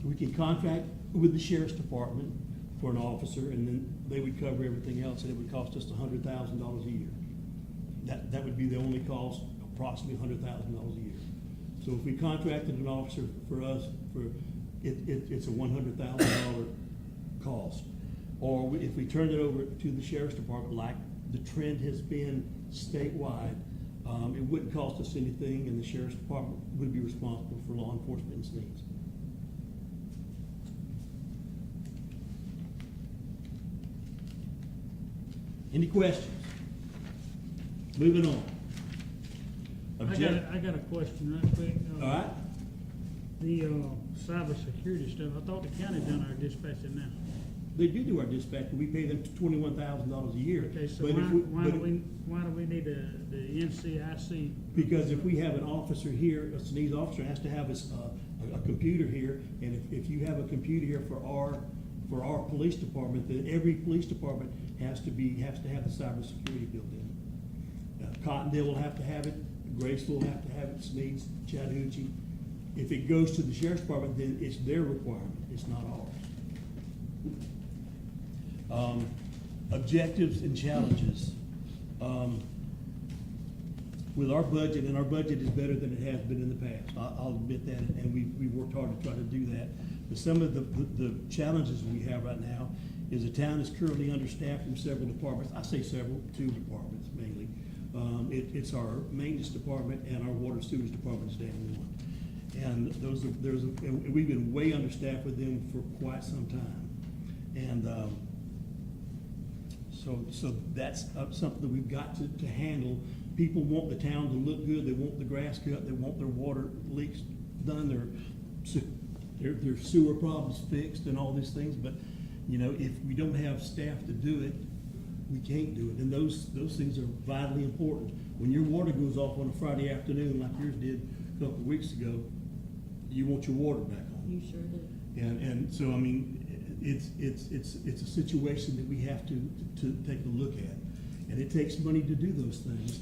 We can contract with the sheriff's department for an officer, and then they would cover everything else, and it would cost us $100,000 a year. That would be the only cost, approximately $100,000 a year. So if we contracted an officer for us, it's a $100,000 cost. Or if we turned it over to the sheriff's department, like the trend has been statewide, it wouldn't cost us anything, and the sheriff's department would be responsible for law enforcement needs. Any questions? Moving on. I got a question right quick. All right. The cybersecurity stuff, I thought the county done our dispatching now. They do our dispatch, but we pay them $21,000 a year. Okay, so But if why do we need the NCIC? Because if we have an officer here, a Sneads officer has to have a computer here, and if you have a computer here for our police department, then every police department has to have the cybersecurity built in. Cottondale will have to have it, Graceville will have to have it, Sneads, Chattahoochee. If it goes to the sheriff's department, then it's their requirement, it's not ours. Objectives and challenges. With our budget, and our budget is better than it has been in the past, I'll admit that, and we've worked hard to try to do that. But some of the challenges we have right now is the town is currently understaffed in several departments. I say several, 2 departments mainly. It's our maintenance department and our water sewage department is down one. And and we've been way understaffed with them for quite some time. And so that's something that we've got to handle. People want the town to look good. They want the grass cut. They want their water leaks done. Their sewer problems fixed and all these things. But you know, if we don't have staff to do it, we can't do it. And those things are vitally important. When your water goes off on a Friday afternoon, like yours did a couple of weeks ago, you want your water back on. You sure do. And so, I mean, it's a situation that we have to take a look at. And it takes money to do those things.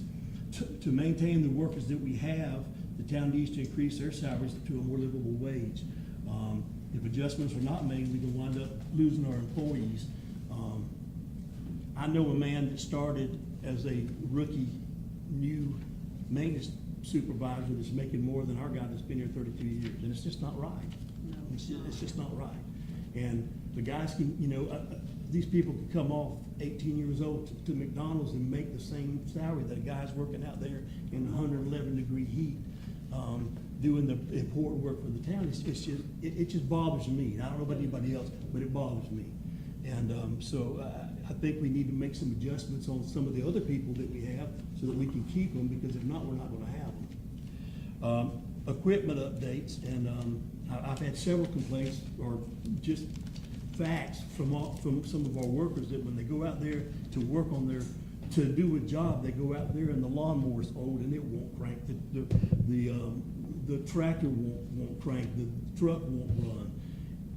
To maintain the workers that we have, the town needs to increase their salaries to a more livable wage. If adjustments are not made, we can wind up losing our employees. I know a man that started as a rookie new maintenance supervisor that's making more than our guy that's been here 32 years, and it's just not right. No, It's just not right. And the guys can, you know, these people could come off 18 years old to McDonald's and make the same salary that a guy's working out there in 111-degree heat, doing the important work for the town. It just bothers me. I don't know about anybody else, but it bothers me. And so I think we need to make some adjustments on some of the other people that we have so that we can keep them, because if not, we're not going to have them. Equipment updates, and I've had several complaints or just facts from some of our workers that when they go out there to work on to do a job, they go out there and the lawnmower's old and it won't crank. The tractor won't crank. The truck won't run.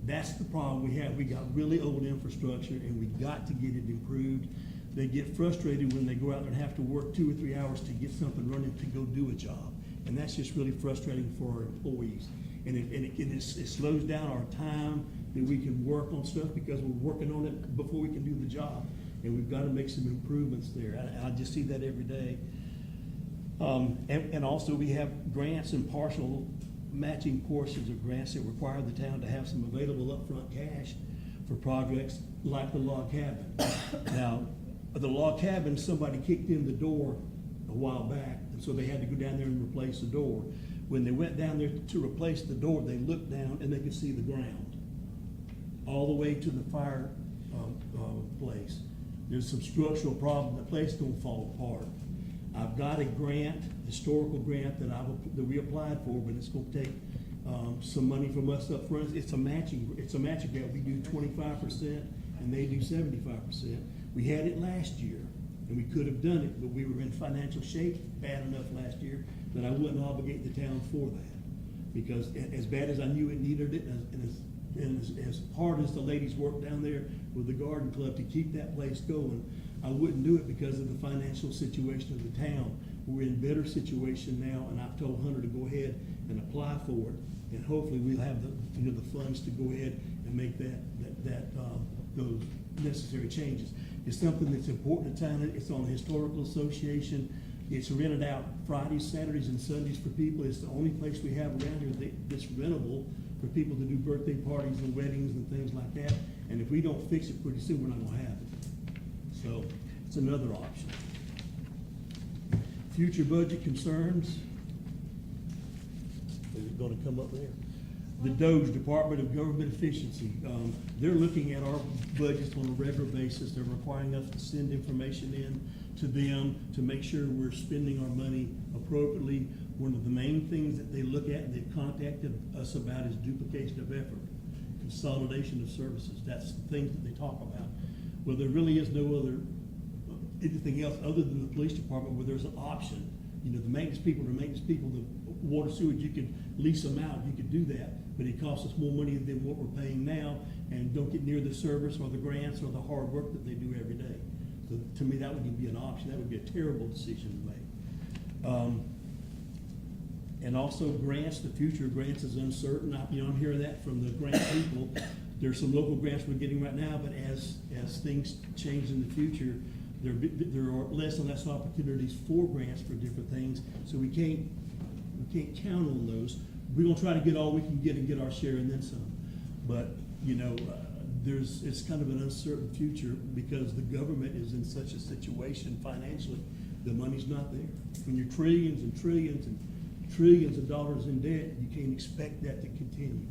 That's the problem we have. We got really old infrastructure and we got to get it improved. They get frustrated when they go out there and have to work 2 or 3 hours to get something running to go do a job. And that's just really frustrating for our employees. And it slows down our time that we can work on stuff because we're working on it before we can do the job. And we've got to make some improvements there. I just see that every day. And also we have grants and partial matching portions of grants that require the town to have some available upfront cash for projects like the log cabin. Now, the log cabin, somebody kicked in the door a while back, and so they had to go down there and replace the door. When they went down there to replace the door, they looked down and they could see the ground all the way to the fire place. There's some structural problem, the place gonna fall apart. I've got a grant, historical grant that we applied for, but it's gonna take some money from us up front. It's a matching grant. We do 25% and they do 75%. We had it last year and we could have done it, but we were in financial shape bad enough last year that I wouldn't obligate the town for that. Because as bad as I knew it needed it, and as hard as the ladies worked down there with the garden club to keep that place going, I wouldn't do it because of the financial situation of the town. We're in a better situation now, and I've told Hunter to go ahead and apply for it, and hopefully we'll have the funds to go ahead and make those necessary changes. It's something that's important to town. It's on the Historical Association. It's rented out Fridays, Saturdays, and Sundays for people. It's the only place we have around here that's rentable for people to do birthday parties and weddings and things like that. And if we don't fix it pretty soon, we're not gonna have it. So it's another option. Future budget concerns. Is it gonna come up there? The DOGE, Department of Government Efficiency, they're looking at our budgets on a regular basis. They're requiring us to send information in to them to make sure we're spending our money appropriately. One of the main things that they look at and they've contacted us about is duplication of effort, consolidation of services. That's the things that they talk about. Well, there really is no other, anything else other than the police department where there's an option. You know, the maintenance people, the water sewage, you could lease them out, you could do that, but it costs us more money than what we're paying now, and don't get near the service or the grants or the hard work that they do every day. So to me, that would be an option. That would be a terrible decision to make. And also grants, the future of grants is uncertain. I'm hearing that from the grant people. There's some local grants we're getting right now, but as things change in the future, there are less and less opportunities for grants for different things. So we can't count on those. We're gonna try to get all we can get and get our share and then some. But it's kind of an uncertain future because the government is in such a situation financially. The money's not there. When you're trillions and trillions and trillions of dollars in debt, you can't expect that to continue.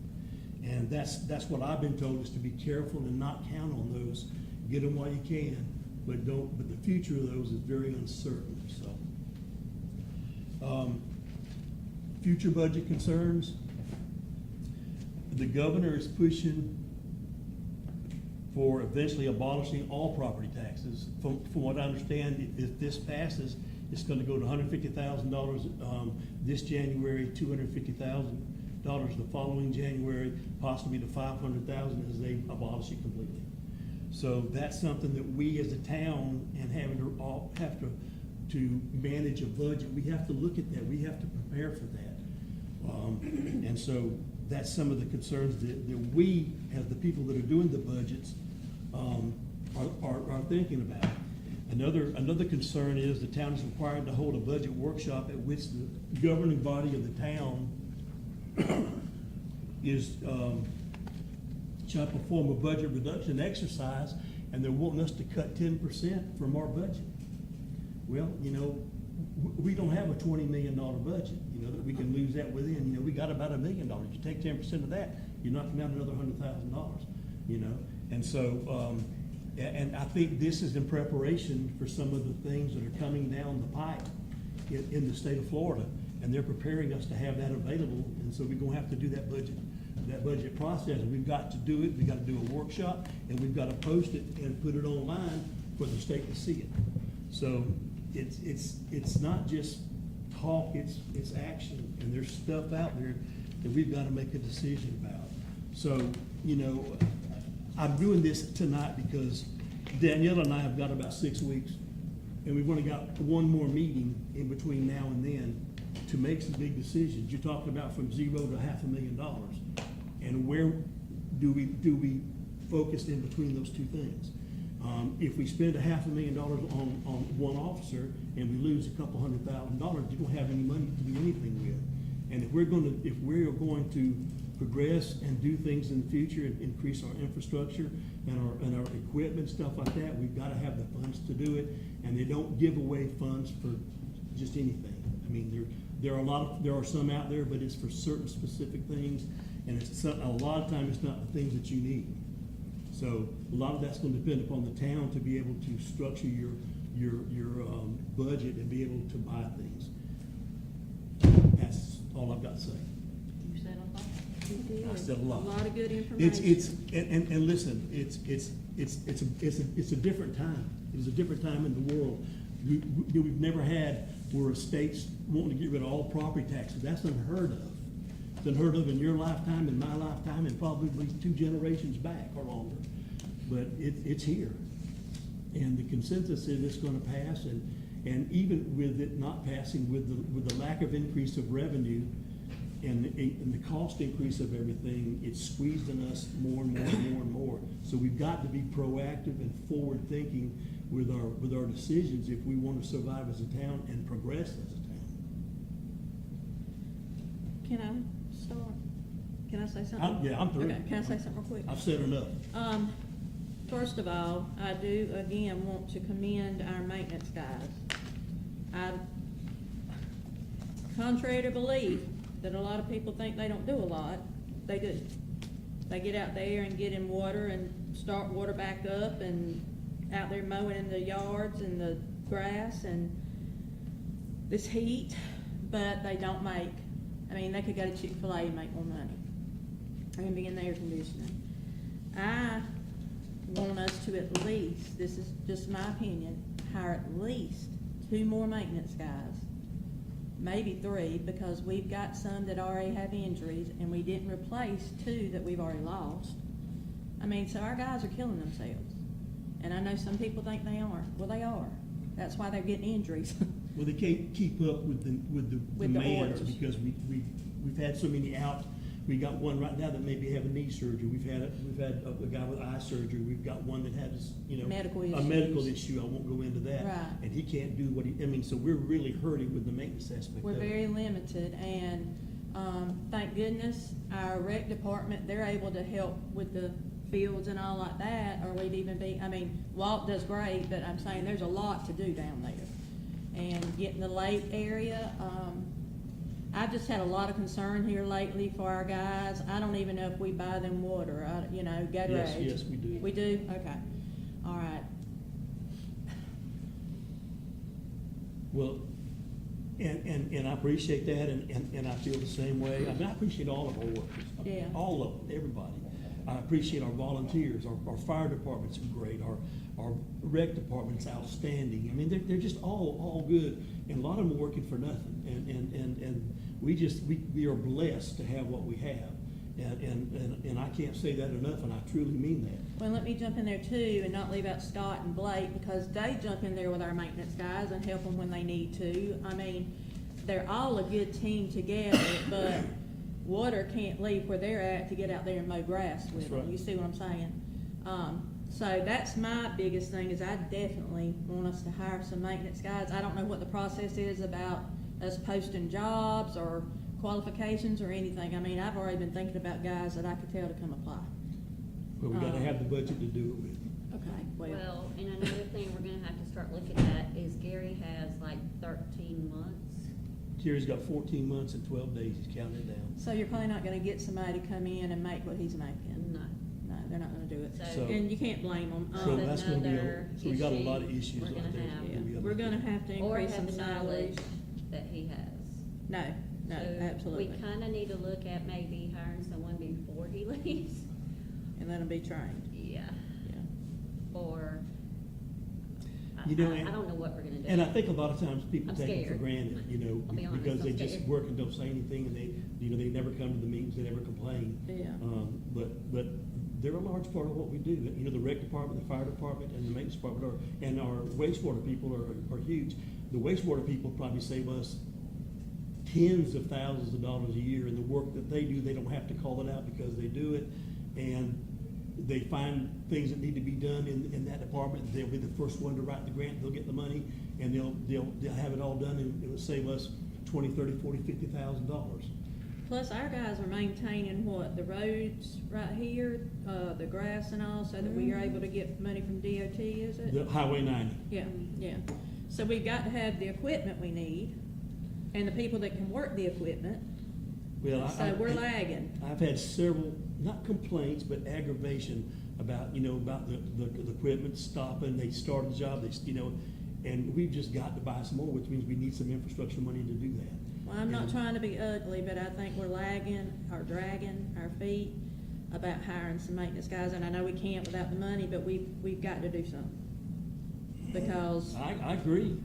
And that's what I've been told, is to be careful and not count on those. Get them while you can, but the future of those is very uncertain, so. Future budget concerns. The governor is pushing for eventually abolishing all property taxes. From what I understand, if this passes, it's gonna go to $150,000 this January, $250,000 the following January, possibly to $500,000 as they abolish it completely. So that's something that we as a town and have to manage a budget, we have to look at that, we have to prepare for that. And so that's some of the concerns that we, as the people that are doing the budgets, are thinking about. Another concern is the town is required to hold a budget workshop at which the governing body of the town is trying to perform a budget reduction exercise, and they're wanting us to cut 10% from our budget. Well, we don't have a $20 million budget, that we can lose that within. We got about $1 million. You take 10% of that, you're knocking out another $100,000, And so, and I think this is in preparation for some of the things that are coming down the pipe in the state of Florida, and they're preparing us to have that available, and so we're gonna have to do that budget process, and we've got to do it. We've got to do a workshop, and we've got to post it and put it online for the state to see it. So it's not just talk, it's action, and there's stuff out there that we've got to make a decision about. So, I'm doing this tonight because Danielle and I have got about 6 weeks, and we've only got one more meeting in between now and then to make some big decisions. You're talking about from $0 to $500,000, and where do we focus in between those two things? If we spend $500,000 on one officer and we lose a couple $100,000, you don't have any money to do anything with. And if we're going to progress and do things in the future and increase our infrastructure and our equipment, stuff like that, we've got to have the funds to do it. And they don't give away funds for just anything. I mean, there are some out there, but it's for certain specific things, and a lot of times it's not the things that you need. So a lot of that's going to depend upon the town to be able to structure your budget and be able to buy things. That's all I've got to say. You said a lot. You did. I said a lot. A lot of good information. And listen, it's a different time. It's a different time in the world. We've never had where a state's wanting to get rid of all property taxes. That's unheard of. It's unheard of in your lifetime, in my lifetime, and probably 2 generations back or longer. But it's here. And the consensus is it's gonna pass, and even with it not passing, with the lack of increase of revenue and the cost increase of everything, it's squeezing us more and more and more and more. So we've got to be proactive and forward thinking with our decisions if we want to survive as a town and progress as a town. Can I start? Can I say something? Yeah, I'm through. Okay, can I say something real quick? I've said enough. First of all, I do again want to commend our maintenance guys. Contrary to belief that a lot of people think they don't do a lot, they do. They get out there and get in water and start water back up and out there mowing in the yards and the grass and this heat, but they don't make, I mean, they could go to Chick-fil-A and make more money and be in the air conditioning. I want us to at least, this is just my opinion, hire at least 2 more maintenance guys, maybe 3, because we've got some that already have injuries and we didn't replace 2 that we've already lost. I mean, so our guys are killing themselves. And I know some people think they aren't. Well, they are. That's why they're getting injuries. Well, they can't keep up with the demands orders. because we've had so many out. We got one right now that maybe have a knee surgery. We've had a guy with eye surgery. We've got one that has, Medical a medical issues. issue. I won't go into that. Right. And he can't do what so we're really hurting with the maintenance aspect We're of it. very limited, and thank goodness our rec department, they're able to help with the fields and all like that, or we'd even be, I mean, Walt does great, but I'm saying there's a lot to do down there. And getting the lake area, I've just had a lot of concern here lately for our guys. I don't even know if we buy them water, Gatorade. Yes, we do. We do? Okay. All right. Well, and I appreciate that, and I feel the same way. I mean, I appreciate all of our workers. Yeah. All of them, everybody. I appreciate our volunteers, our fire departments are great, our rec department's outstanding. I mean, they're just all good, and a lot of them are working for nothing. And we are blessed to have what we have. And I can't say that enough, and I truly mean that. Well, let me jump in there too and not leave out Scott and Blake, because they jump in there with our maintenance guys and help them when they need to. I mean, they're all a good team together, but water can't leave where they're at to get out there and mow grass with That's them. right. You see what I'm saying? So that's my biggest thing, is I definitely want us to hire some maintenance guys. I don't know what the process is about us posting jobs or qualifications or anything. I mean, I've already been thinking about guys that I could tell to come apply. But we gotta have the budget to do it with. Okay, Well, and another thing we're gonna have to start looking at is Gary has like 13 months. Jerry's got 14 months and 12 days, he's counting it down. So you're probably not gonna get somebody to come in and make what he's making? No. No, they're not gonna do it. So- And you can't blame them. So That's that's gonna be, another so we got a lot of issue issues we're right gonna there. have. that we gotta We're look gonna at. have to Or increase have some the knowledge salaries. that he has. No, So absolutely. We kinda need to look at maybe hiring someone before he leaves. And let them be trained, Yeah. yeah. Or, You know, I don't know what we're gonna do. And I think a lot of times people I'm take it for scared. granted, I'll be honest, because they I'm just scared. work and don't say anything, and they never come to the meetings, they never complain. Yeah. But they're a large part of what we do. The rec department, the fire department, and the maintenance department and our wastewater people are huge. The wastewater people probably save us tens of thousands of dollars a year, and the work that they do, they don't have to call it out because they do it. And they find things that need to be done in that department, they'll be the first one to write the grant, they'll get the money, and they'll have it all done, and it will save us $20, $30, $40, $50,000. Plus, our guys are maintaining what, the roads right here, the grass and all, so that we are able to get money from DOT, is it? The Highway 90. Yeah, yeah. So we've got to have the equipment we need, and the people that can work the equipment, Well, so we're lagging. I've had several, not complaints, but aggravation about, about the equipment stopping, they started the job, and we've just got to buy some more, which means we need some infrastructure money to do that. Well, I'm not And- trying to be ugly, but I think we're lagging or dragging our feet about hiring some maintenance guys, and I know we can't without the money, but we've got to do something. Because I agree.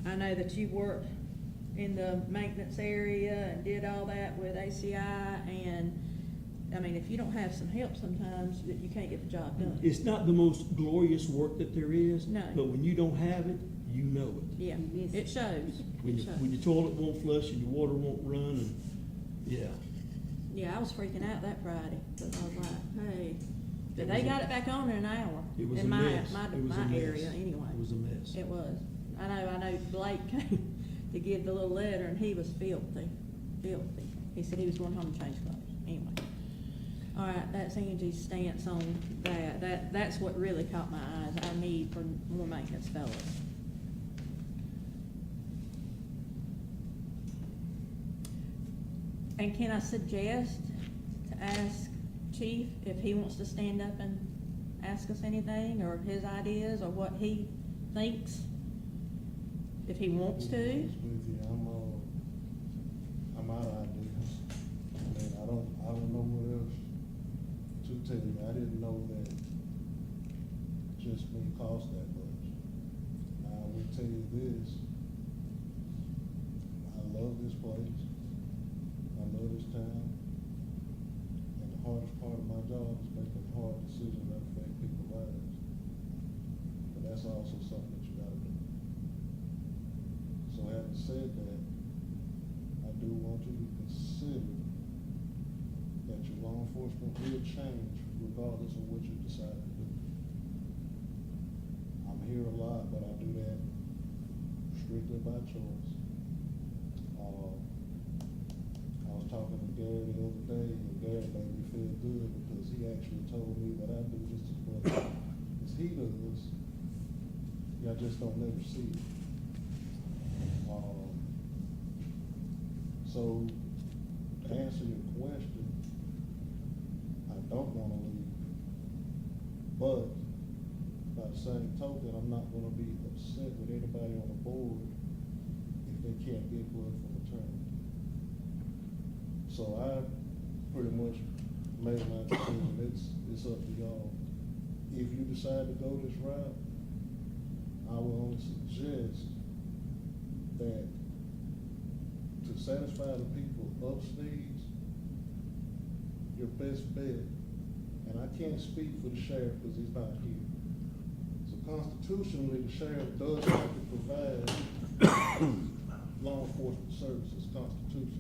I know that you worked in the maintenance area and did all that with ACI, and, I mean, if you don't have some help sometimes, you can't get the job done. It's not the most glorious work that there is. No. But when you don't have it, you know it. Yeah, it shows, When it when your shows. toilet won't flush and your water won't run, and, yeah. Yeah, I was freaking out that Friday, because I was like, hey, but It they was got a- it back on in an hour. It was in a my mess. my It was a my mess. area, anyway. It was a mess. It was. I know Blake came to give the little letter, and he was filthy. He said he was going home to change clothes, anyway. All right, that's Angie's stance on that. That's what really caught my eyes, our need for more maintenance fellows. And can I suggest to ask Chief if he wants to stand up and ask us anything, or his ideas, or what he thinks? If he wants to? With you, I'm out of ideas. I mean, I don't know what else to tell you. I didn't know that just me cost that much. Now, I will tell you this, I love this place. I love this town. And the hardest part of my job is making hard decisions that affect people's lives. But that's also something that you gotta do. So having said that, I do want you to consider that your law enforcement will change regardless of what you decide to do. I'm here a lot, but I do that strictly by choice. I was talking to Gary the other day, and Gary made me feel good because he actually told me that I do just as much as he does. Y'all just don't never see it. So, to answer your question, I don't wanna leave. But, by the same token, I'm not gonna be upset with anybody on the board if they can't get blood from attorney. So I pretty much made my decision, it's up to y'all. If you decide to go this route, I will only suggest that to satisfy the people of Sneads, your best bet, and I can't speak for the sheriff because he's not here. So constitutionally, the sheriff does have to provide law enforcement services constitutionally.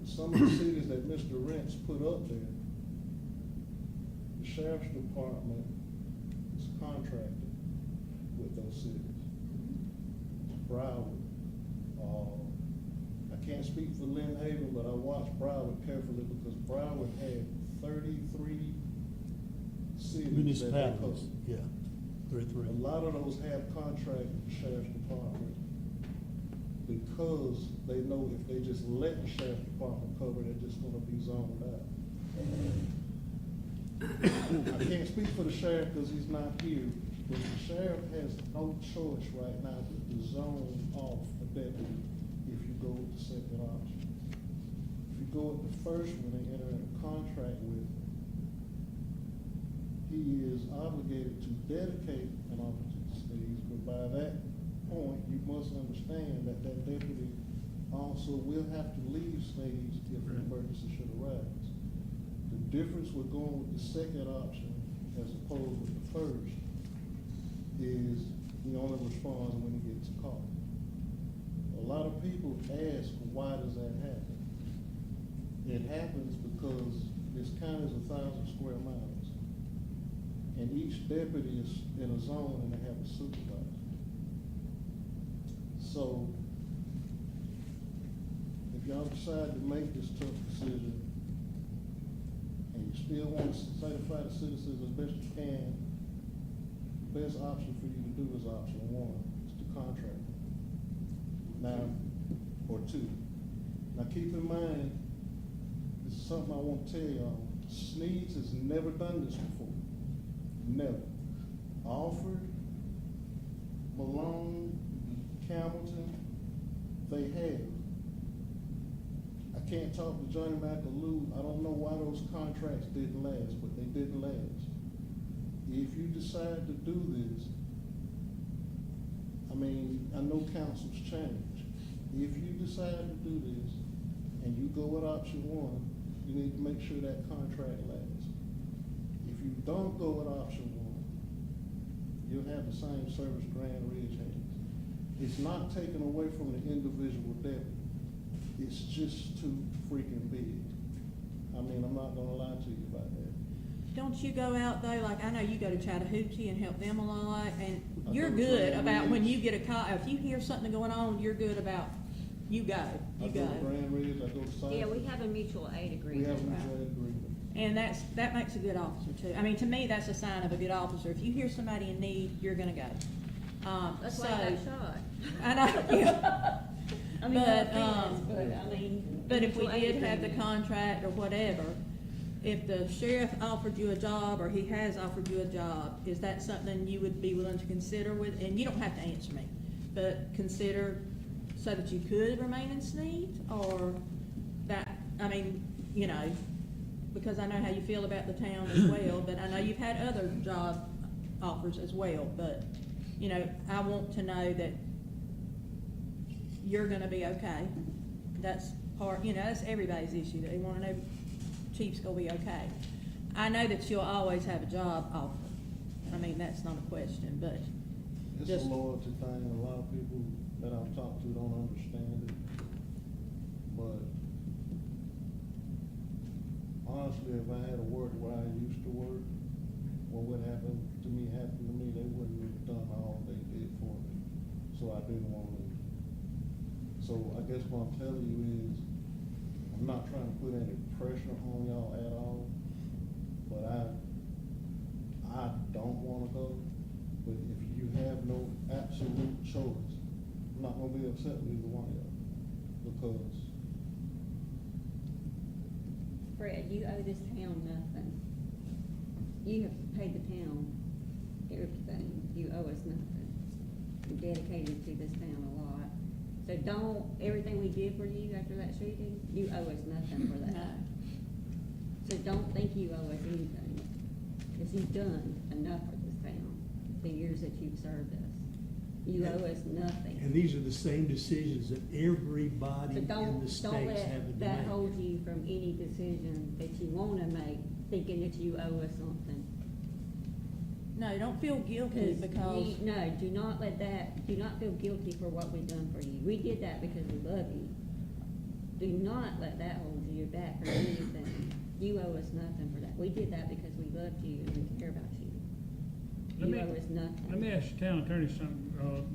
Some of the cities that Mr. Rent's put up there, the sheriff's department is contracted with those cities. Broward. I can't speak for Lynn Haven, but I watched Broward carefully because Broward had 33 cities that they Municipalities, covered. yeah, 33. A lot of those have contracts with the sheriff's department because they know if they just let the sheriff's department cover, they're just gonna be zoned out. I can't speak for the sheriff because he's not here, but the sheriff has no choice right now but to zone off a deputy if you go with the second option. If you go with the first one and enter in a contract with him, he is obligated to dedicate an officer to Sneads, but by that point, you must understand that that deputy also will have to leave Sneads if an emergency should arise. The difference with going with the second option as opposed with the first is he only responds when he gets a call. A lot of people ask, why does that happen? It happens because this county is 1,000 square miles. And each deputy is in a zone and they have a supervisor. So, if y'all decide to make this tough decision, and you still want to satisfy the citizens as best you can, the best option for you to do is option one, is to contract. Now, or two. Now keep in mind, this is something I want to tell y'all, Sneads has never done this before. Never. Alfred, Malone, Hamilton, they have. I can't talk to Johnny McAloo. I don't know why those contracts didn't last, but they didn't last. If you decide to do this, I mean, I know councils change. If you decide to do this and you go with option one, you need to make sure that contract lasts. If you don't go with option one, you'll have the same service Grand Ridge has. It's not taken away from the individual deputy. It's just too freaking big. I mean, I'm not gonna lie to you about that. Don't you go out though, like I know you go to Chattahoochee and help them a lot, and I you're go to good Grand about when Ridge. you get a call, if you hear something going on, you're good about, you go. I go to Grand Ridge, I go to South. Yeah, we have a mutual aid We have a agreement. mutual aid agreement. And that makes a good officer too. I mean, to me, that's a sign of a good officer. If you hear somebody in need, you're gonna go. That's so- why I got shot. I know, yeah. I mean, no But, offense, but I mean. But if we mutual aid did have the agreement. contract or whatever, if the sheriff offered you a job or he has offered you a job, is that something you would be willing to consider with, and you don't have to answer me, but consider so that you could remain in Sneads, or that, I mean, you know, because I know how you feel about the town as well, but I know you've had other job offers as well, but, you know, I want to know that you're gonna be okay. That's part, you know, that's everybody's issue, they wanna know Chief's gonna be okay. I know that you'll always have a job offer. I mean, that's not a question, but It's just, a loyalty thing, and a lot of people that I've talked to don't understand it. But honestly, if I had worked where I used to work, what would happen to me happened to me, they wouldn't have done all they did for me. So I didn't want to leave. So I guess what I'm telling you is, I'm not trying to put any pressure on y'all at all, but I don't wanna go. But if you have no absolute choice, I'm not gonna be upset with either one of y'all, because Fred, you owe this town nothing. You have paid the town everything. You owe us nothing. You're dedicated to this town a lot. So don't, everything we did for you after that shooting, you owe us nothing for no. that. So don't think you owe us anything, because you've done enough for this town, the years that you've served us. You owe us nothing. And these are the same decisions that everybody So in don't the states have to let make. that hold you from any decision that you wanna make, thinking that you owe us something. No, don't feel guilty because, No, do not let that, do not feel guilty for what we've done for you. We did that because we love you. Do not let that hold you back from anything. You owe us nothing for that. We did that because we loved you and we care about you. Let You me- owe us nothing. Let me ask the town attorney something.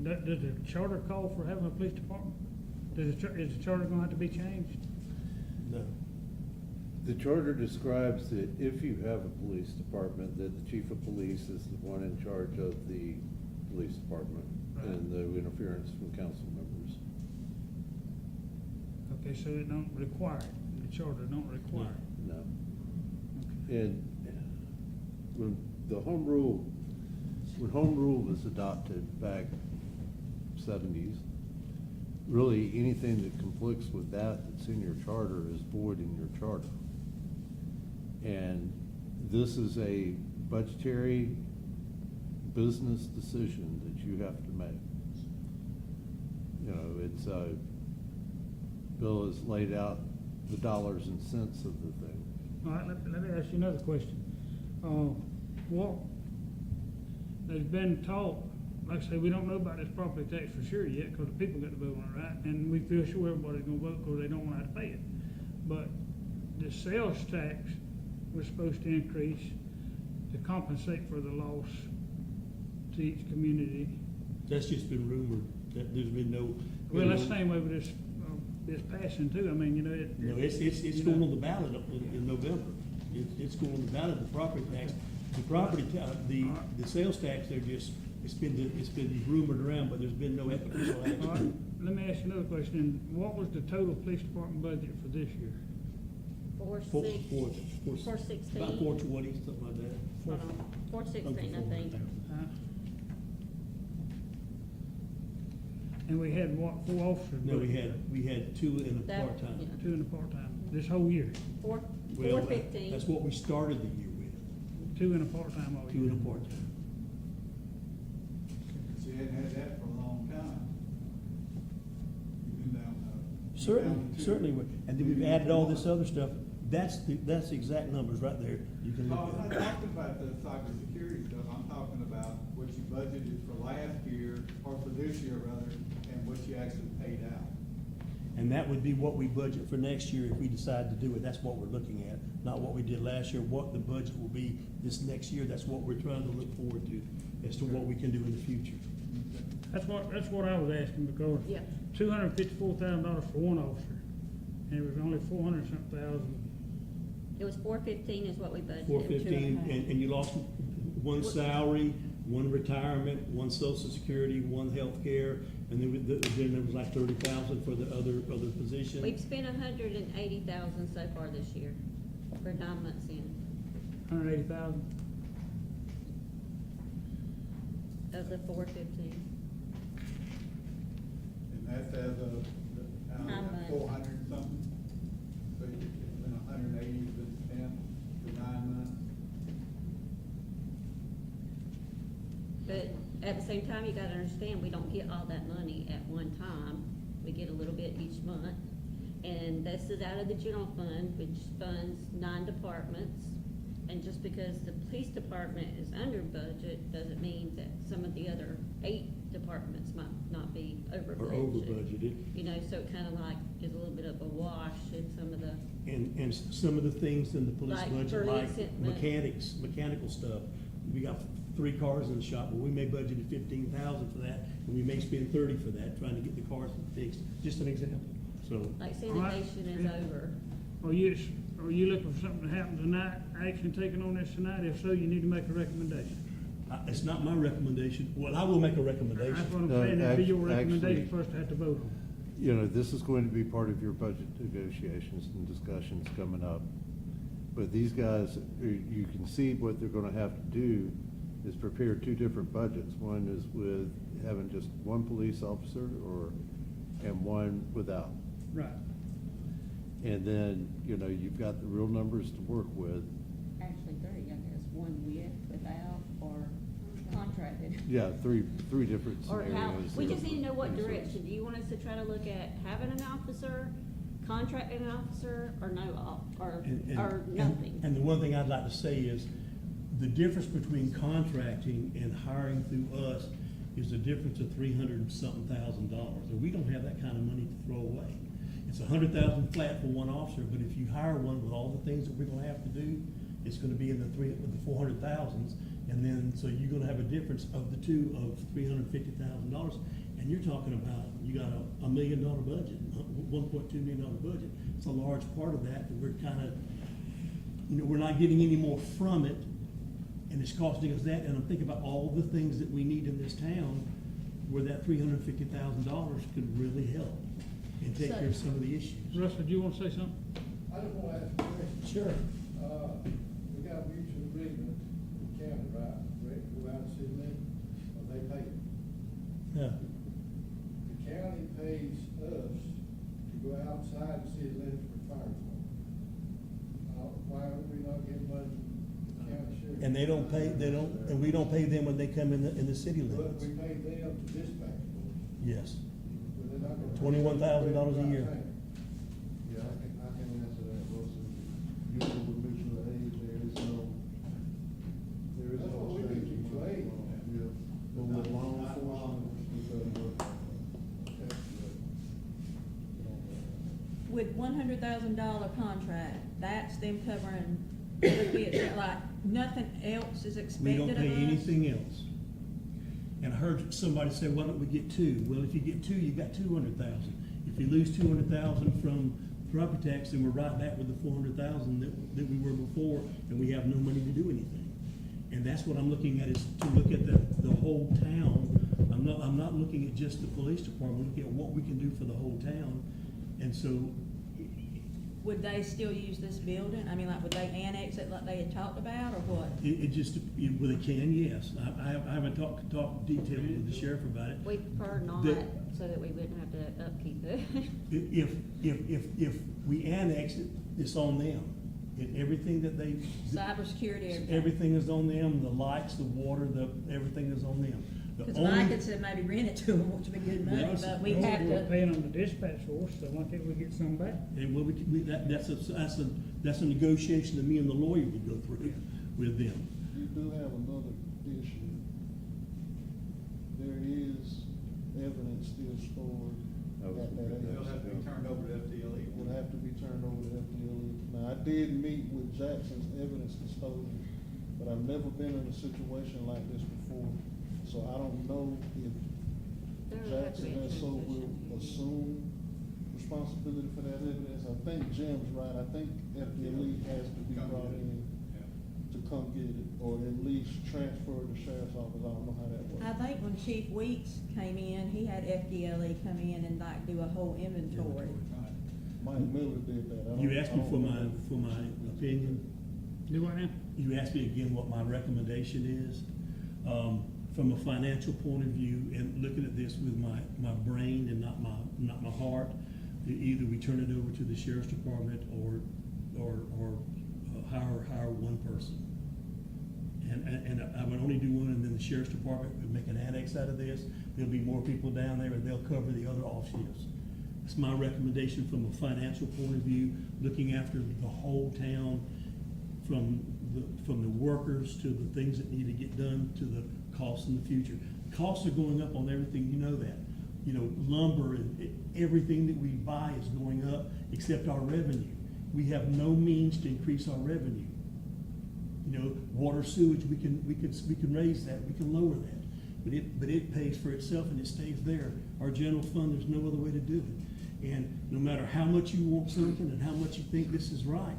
Does the charter call for having a police department? Is the charter gonna have to be changed? No. The charter describes that if you have a police department, that the chief of police is the one in charge of the police department and the interference from council members. Okay, so it don't require it, the charter don't require it. No. And when home rule was adopted back 70s, really anything that conflicts with that's in your charter is void in your charter. And this is a budgetary business decision that you have to make. You know, it's, Bill has laid out the dollars and cents of the thing. All right, let me ask you another question. What, there's been talk, like I say, we don't know about this property tax for sure yet, because the people got to vote on it, right? And we feel sure everybody's gonna vote because they don't want to have to pay it. But the sales tax was supposed to increase to compensate for the loss to each community. That's just been rumored, that there's been no. Well, that's the same way with this passing too, I mean, you know, it. No, it's you going know. on the ballot in November. It's going on the ballot, the property tax. The property, the sales tax, it's been rumored around, but there's been no official All right, action. let me ask you another question. What was the total police department budget for this year? 416. About 420, something like that. 416, I think. Huh? And we had what, 4 officers? No, we had 2 in a That- part-time. yeah. 2 in the part-time, this whole year, Four, Well, 415. that's what we started the year with, 2 in a part-time all 2 year. in a part-time. But you hadn't had that for a long time. You've been down, Certainly, and then we've added all this other stuff. That's the exact numbers right there. You can No, look I'm at not it. talking about the cybersecurity stuff, I'm talking about what you budgeted for last year, or for this year rather, and what you actually paid out. And that would be what we budget for next year if we decide to do it. That's what we're looking at, not what we did last year, what the budget will be this next year. That's what we're trying to look forward to, as to what we can do in the future. That's what I was asking, because Yeah. $254,000 for one officer, and it was only 400-something thousand. It was 415 is what we budgeted. 415, and you lost one salary, one retirement, one social security, one health care, and then there was like 30,000 for the other positions. We've spent 180,000 so far this year, for 9 months in, 180,000. of the 415. And that's as of, How much? 400 something? So it's been 180 been spent for 9 months? But at the same time, you gotta understand, we don't get all that money at one time. We get a little bit each month. And this is out of the general fund, which funds 9 departments. And just because the police department is under budget, doesn't mean that some of the other 8 departments might not be over Or budget. over budgeted. You know, so it kinda like is a little bit of a wash in some of the, And some of the things in the police Like, budget, for like instance, mechanical stuff. We got 3 cars in the shop, but we may budgeted 15,000 for that, and we may spend 30 for that, trying to get the cars fixed. Just an example, so. like Alright. sanitation is over. Are you looking for something to happen tonight, action taken on this tonight? If so, you need to make a recommendation. It's not my recommendation. Well, I will make a recommendation. That's what I'm No, saying, it'd be your actually- recommendation for us to have to vote on. You know, this is going to be part of your budget negotiations and discussions coming up. But these guys, you can see what they're gonna have to do is prepare 2 different budgets. One is with having just 1 police officer and 1 without. Right. And then, you know, you've got the real numbers to work with. Actually, 3, I guess, 1 with, without, or contracted. Yeah, three different Or scenarios. how, we just need to know what Resource. direction. Do you want us to try to look at having an officer, contracting an officer, or or nothing? And the one thing I'd like to say is, the difference between contracting and hiring through us is a difference of $300-something thousand. And we don't have that kind of money to throw away. It's 100,000 flat for one officer, but if you hire one with all the things that we're gonna have to do, it's gonna be in the 400,000s. And then, so you're gonna have a difference of the 2 of $350,000. And you're talking about, you got a $1 million budget, $1.2 million budget. It's a large part of that we're kinda, we're not getting any more from it. And it's costing us that, and I'm thinking about all the things that we need in this town where that $350,000 could really help and take care of some of the issues. Russell, do you want to say something? I just want to ask a question. Sure. We got a mutual agreement with the county, right? Ready to go out and city limits, or they pay? Yeah. The county pays us to go outside the city limits for fire department. Why are we not getting money from the county sheriff? And and we don't pay them when they come in the city But limits. we pay them to dispatch for us. Yes. But they're not gonna- $21,000 a year. Yeah, I can answer that, Wilson. Usually with mutual aid, there is no. That's what we do, mutual aid. Yeah, but with law enforcement, it doesn't work. With $100,000 contract, that's them covering benefits, like, nothing else is We expected don't of pay us? anything else. And I heard somebody say, why don't we get two? Well, if you get two, you got 200,000. If you lose 200,000 from property tax, then we're right back with the 400,000 that we were before, and we have no money to do anything. And that's what I'm looking at, is to look at the whole town. I'm not looking at just the police department, I'm looking at what we can do for the whole town. And so, Would they still use this building? I mean, like, would they annex it like they had talked about, or what? well, they can, yes. I haven't talked detail with the sheriff about it. We prefer not, The- so that we wouldn't have to upkeep it. If we annex it, it's on them. And everything that they. Cybersecurity, everything? Everything is on them, the lights, the water, everything is on them. The Because only- Mike had said maybe rent it to them, which would be good money, Well, but we Well, have we're to, paying on the dispatch force, so why can't we get some back? And that's a negotiation that me and the lawyer would go through with them. You do have another issue. There is evidence still stored at that They'll have to be agency. turned over to FDLE. It would have to be turned over to FDLE. Now, I did meet with Jackson's evidence custodian, but I've never been in a situation like this before. So I don't know if There would have to Jackson be a and so will transition. assume responsibility for that evidence. I think Jim's right. I think FDLE has to be brought in to come get it, or at least transfer to the sheriff's office. I don't know how that works. I think when Chief Weeks came in, he had FDLE come in and like do a whole inventory. Mike Miller did that. I don't- You asked me I don't for know. my opinion. Do what now? You asked me again what my recommendation is. From a financial point of view, and looking at this with my brain and not my heart, either we turn it over to the sheriff's department or hire one person. And I would only do one, and then the sheriff's department would make an annex out of this. There'll be more people down there, and they'll cover the other off shifts. It's my recommendation from a financial point of view, looking after the whole town, from the workers to the things that need to get done to the costs in the future. Costs are going up on everything, you know that. You know, lumber and everything that we buy is going up except our revenue. We have no means to increase our revenue. You know, water, sewage, we can raise that, we can lower that. But it pays for itself and it stays there. Our general fund, there's no other way to do it. And no matter how much you want something and how much you think this is right,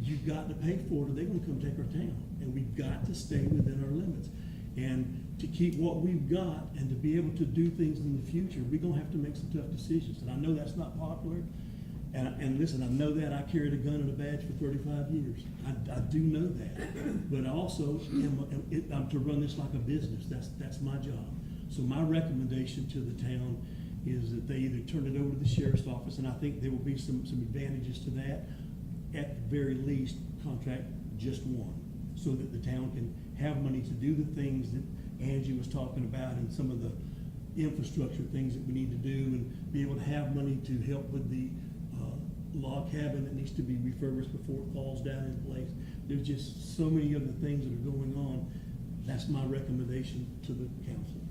you've got to pay for it or they're gonna come take our town. And we've got to stay within our limits. And to keep what we've got and to be able to do things in the future, we're gonna have to make some tough decisions. And I know that's not popular. And listen, I know that. I carried a gun and a badge for 35 years. I do know that. But I also I'm to run this like a business. That's my job. So my recommendation to the town is that they either turn it over to the sheriff's office, and I think there will be some advantages to that. At the very least, contract just one, so that the town can have money to do the things that Angie was talking about and some of the infrastructure things that we need to do, and be able to have money to help with the log cabin that needs to be refurbished before it falls down in place. There's just so many other things that are going on. That's my recommendation to the council.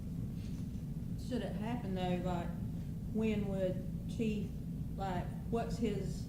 Should it happen though, like, when would Chief, like, what's his,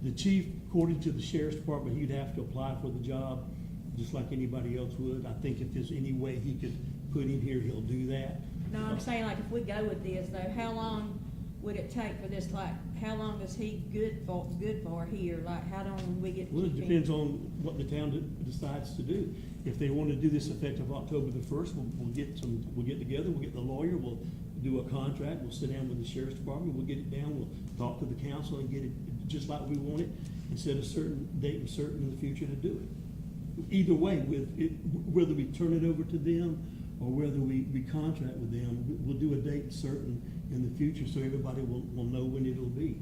The chief, according to the sheriff's department, he'd have to apply for the job, just like anybody else would. I think if there's any way he could put him here, he'll do that. no, I'm saying like if we go with this though, how long would it take for this, like, how long is he good for here? Like, how long will we get to Well, it keep him? depends on what the town decides to do. If they want to do this effective October the 1st, we'll get together, we'll get the lawyer, we'll do a contract, we'll sit down with the sheriff's department, we'll get it down, we'll talk to the council and get it just like we want it, and set a certain date and certain in the future to do it. Either way, whether we turn it over to them or whether we contract with them, we'll do a date certain in the future so everybody will know when it'll be.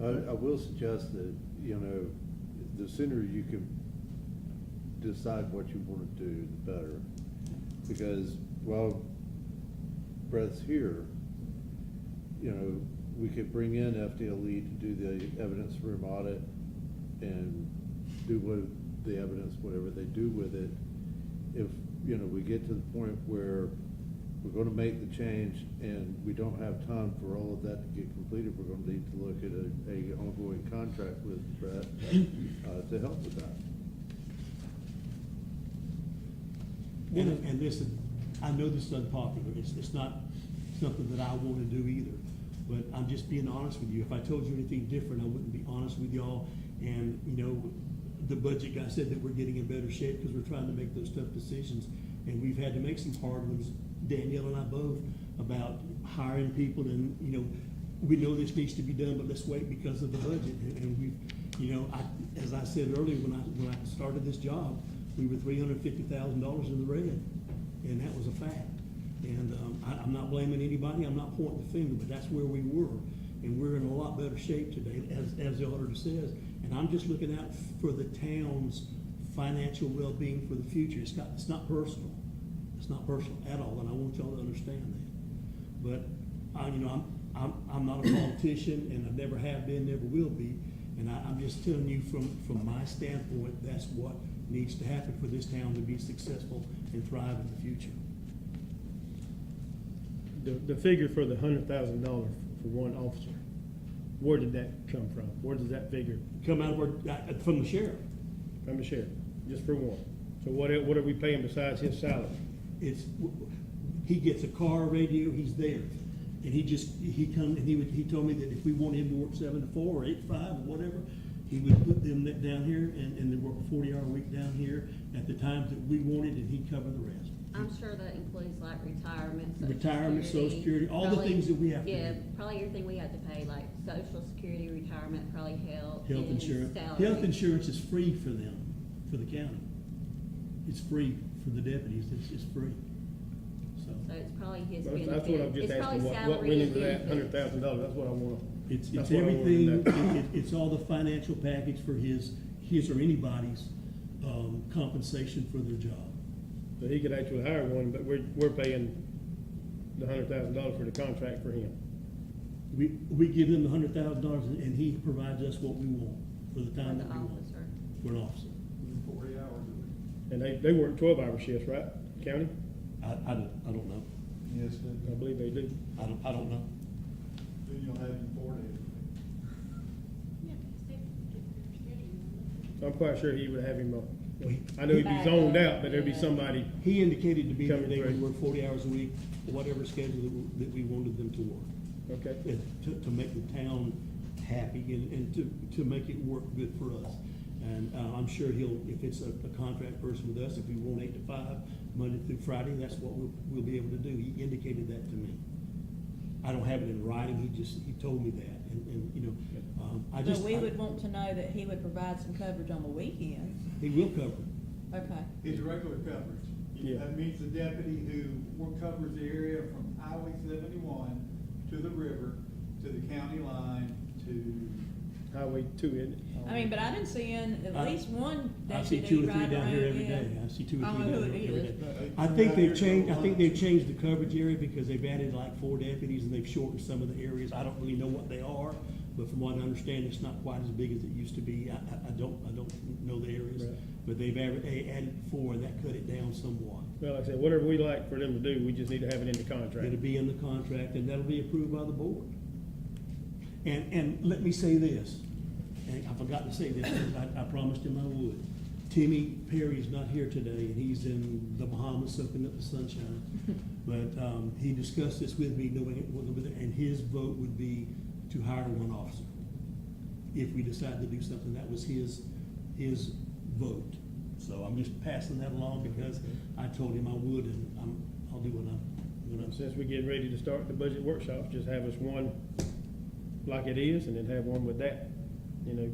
I will suggest that, the sooner you can decide what you want to do, the better. Because while Brett's here, we could bring in FDLE to do the evidence room audit and do the evidence, whatever they do with it. If, we get to the point where we're gonna make the change and we don't have time for all of that to get completed, we're gonna need to look at a ongoing contract with Brett, to help with that. And listen, I know this is unpopular, it's not something that I wanna do either, but I'm just being honest with you. If I told you anything different, I wouldn't be honest with y'all. And, you know, the budget guy said that we're getting in better shape because we're trying to make those tough decisions. And we've had to make some hard ones, Danielle and I both, about hiring people and, you know, we know this needs to be done, but let's wait because of the budget. And we've, you know, as I said earlier, when I started this job, we were $350,000 in the red, and that was a fact. And I'm not blaming anybody, I'm not pointing the finger, but that's where we were. And we're in a lot better shape today, as the auditor says. And I'm just looking out for the town's financial well-being for the future. It's not personal. It's not personal at all, and I want y'all to understand that. But, you know, I'm not a politician, and I never have been, never will be. And I'm just telling you from my standpoint, that's what needs to happen for this town to be successful and thrive in the future. The figure for the $100,000 for one officer, where did that come from? Where does that figure Come out from the sheriff. from the sheriff? Just for one. So what are we paying besides his salary? He gets a car, radio, he's there. And he come and he told me that if we wanted him to work 7 to 4 or 8 to 5 or whatever, he would put them down here and they work a 40-hour week down here at the times that we wanted, and he'd cover the rest. I'm sure that includes like retirement, Social Security, all the probably- things that we have to Yeah, do. probably everything we have to pay, like social security, retirement, probably health. Health and insurance. salary. Health insurance is free for them, for the county. It's free for the deputies, it's free. So, So it's probably his That's benefit. what I'm just It's probably asking, what salary went and into that benefits. $100,000, that's what I wanna. it's that's what I wanna everything, know. it's all the financial package for his or anybody's, compensation for their job. So he could actually hire one, but we're paying the $100,000 for the contract for him. We give them the $100,000 and he provides us what we want for the For time the that we want. officer. For an officer. 40 hours a week. And they work 12-hour shifts, right, county? I don't know. Yes, I believe they do. I don't know. Then you'll have them 4 days. So I'm quite sure he would have him, We- I know he'd be zoned out, but there'd be somebody, He indicated to me that Coming they would through. work 40 hours a week, whatever schedule that we wanted them to work. okay? To make the town happy and to make it work good for us. And I'm sure if it's a contract person with us, if we want 8 to 5, Monday through Friday, that's what we'll be able to do. He indicated that to me. I don't have it in writing, he told me that, and you know, I But just. we would want to know that he would provide some coverage on the weekends. He will cover it. Okay. His regular coverage. Yeah. That means the deputy who covers the area from Highway 71 to the river, to the county line, to. Highway 2, isn't it? I mean, but I didn't see at least one I see deputy 2 or 3 ride down here around, every yeah. day. I see 2 or 3 I don't down know here who it every is, day. but- I think they've changed the coverage area because they've added like 4 deputies and they've shortened some of the areas. I don't really know what they are, but from what I understand, it's not quite as big as it used to be. I don't know the areas, Right. but they've added 4 and that cut it down somewhat. Well, like I said, whatever we like for them to do, we just need to have it in the contract. It'll be in the contract and that'll be approved by the board. And let me say this, and I forgot to say this, because I promised him I would. Timmy Perry's not here today, and he's in the Bahamas soaking up the sunshine. But he discussed this with me, knowing it wasn't with it, and his vote would be to hire 1 officer. If we decide to do something, that was his vote. So I'm just passing that along because I told him I would, and I'll do what I'm. Since we're getting ready to start the budget workshops, just have us one like it is, and then have one with that. You know,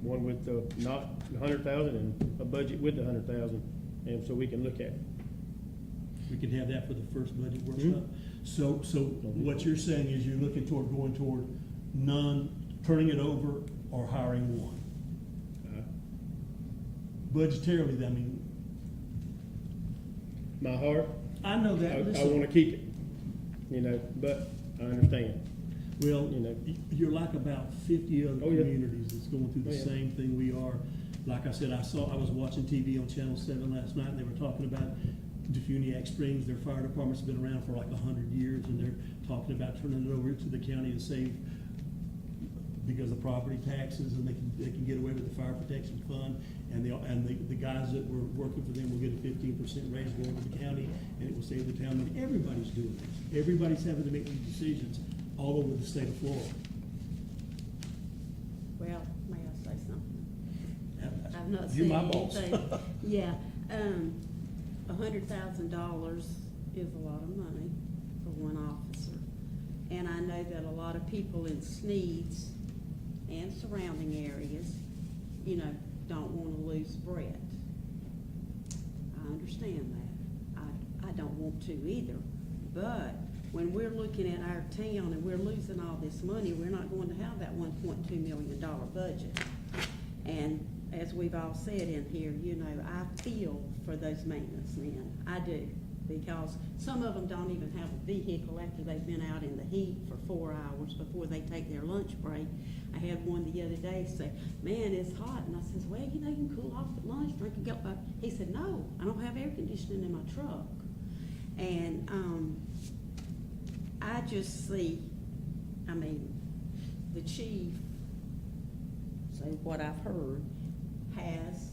one with the not 100,000 and a budget with the 100,000, and so we can look at it. We can have that for the first budget workshop. So what you're saying is you're looking going toward none, turning it over, or hiring 1. Budgetarily, I mean, My heart, I know I that. want Listen, to keep it, you know, but I understand. well, you know. you're like about 50 other Oh, yeah. communities that's going through the Oh, yeah. same thing we are. Like I said, I was watching TV on Channel 7 last night, and they were talking about Defuniak Springs, their fire department's been around for like 100 years, and they're talking about turning it over to the county to save because of property taxes, and they can get away with the fire protection fund, and the guys that were working for them will get a 15% raise going to the county, and it will save the town money. Everybody's doing this. Everybody's having to make these decisions all over the state of Florida. Well, may I say something? I've not You're said my boss. anything. Yeah, $100,000 is a lot of money for one officer. And I know that a lot of people in Sneads and surrounding areas, you know, don't wanna lose Brett. I understand that. I don't want to either. But when we're looking at our town and we're losing all this money, we're not going to have that $1.2 million budget. And as we've all said in here, you know, I feel for those maintenance men. I do. Because some of them don't even have a vehicle after they've been out in the heat for 4 hours before they take their lunch break. I had one the other day say, man, it's hot. And I says, well, you know, you can cool off at lunch, drink and go. He said, no, I don't have air conditioning in my truck. And I just see, I mean, the chief, so what I've heard, has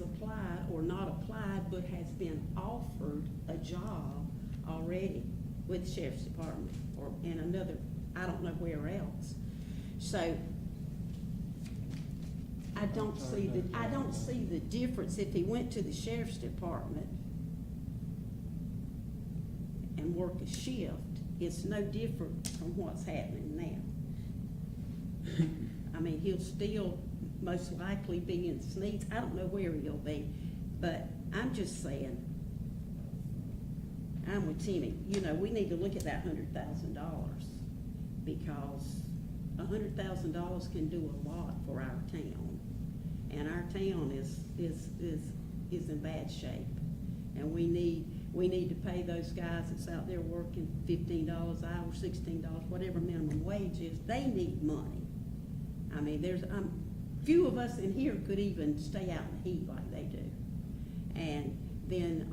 applied, or not applied, but has been offered a job already with the sheriff's department or in another, I don't know where else. So I don't see the difference if he went to the sheriff's department and work a shift. It's no different from what's happening now. I mean, he'll still most likely be in Sneads. I don't know where he'll be, but I'm just saying, I'm with Timmy. You know, we need to look at that $100,000 because $100,000 can do a lot for our town, and our town is in bad shape, and we need to pay those guys that's out there working $15 an hour, $16, whatever minimum wage is. They need money. I mean, there's few of us in here could even stay out in the heat like they do. And then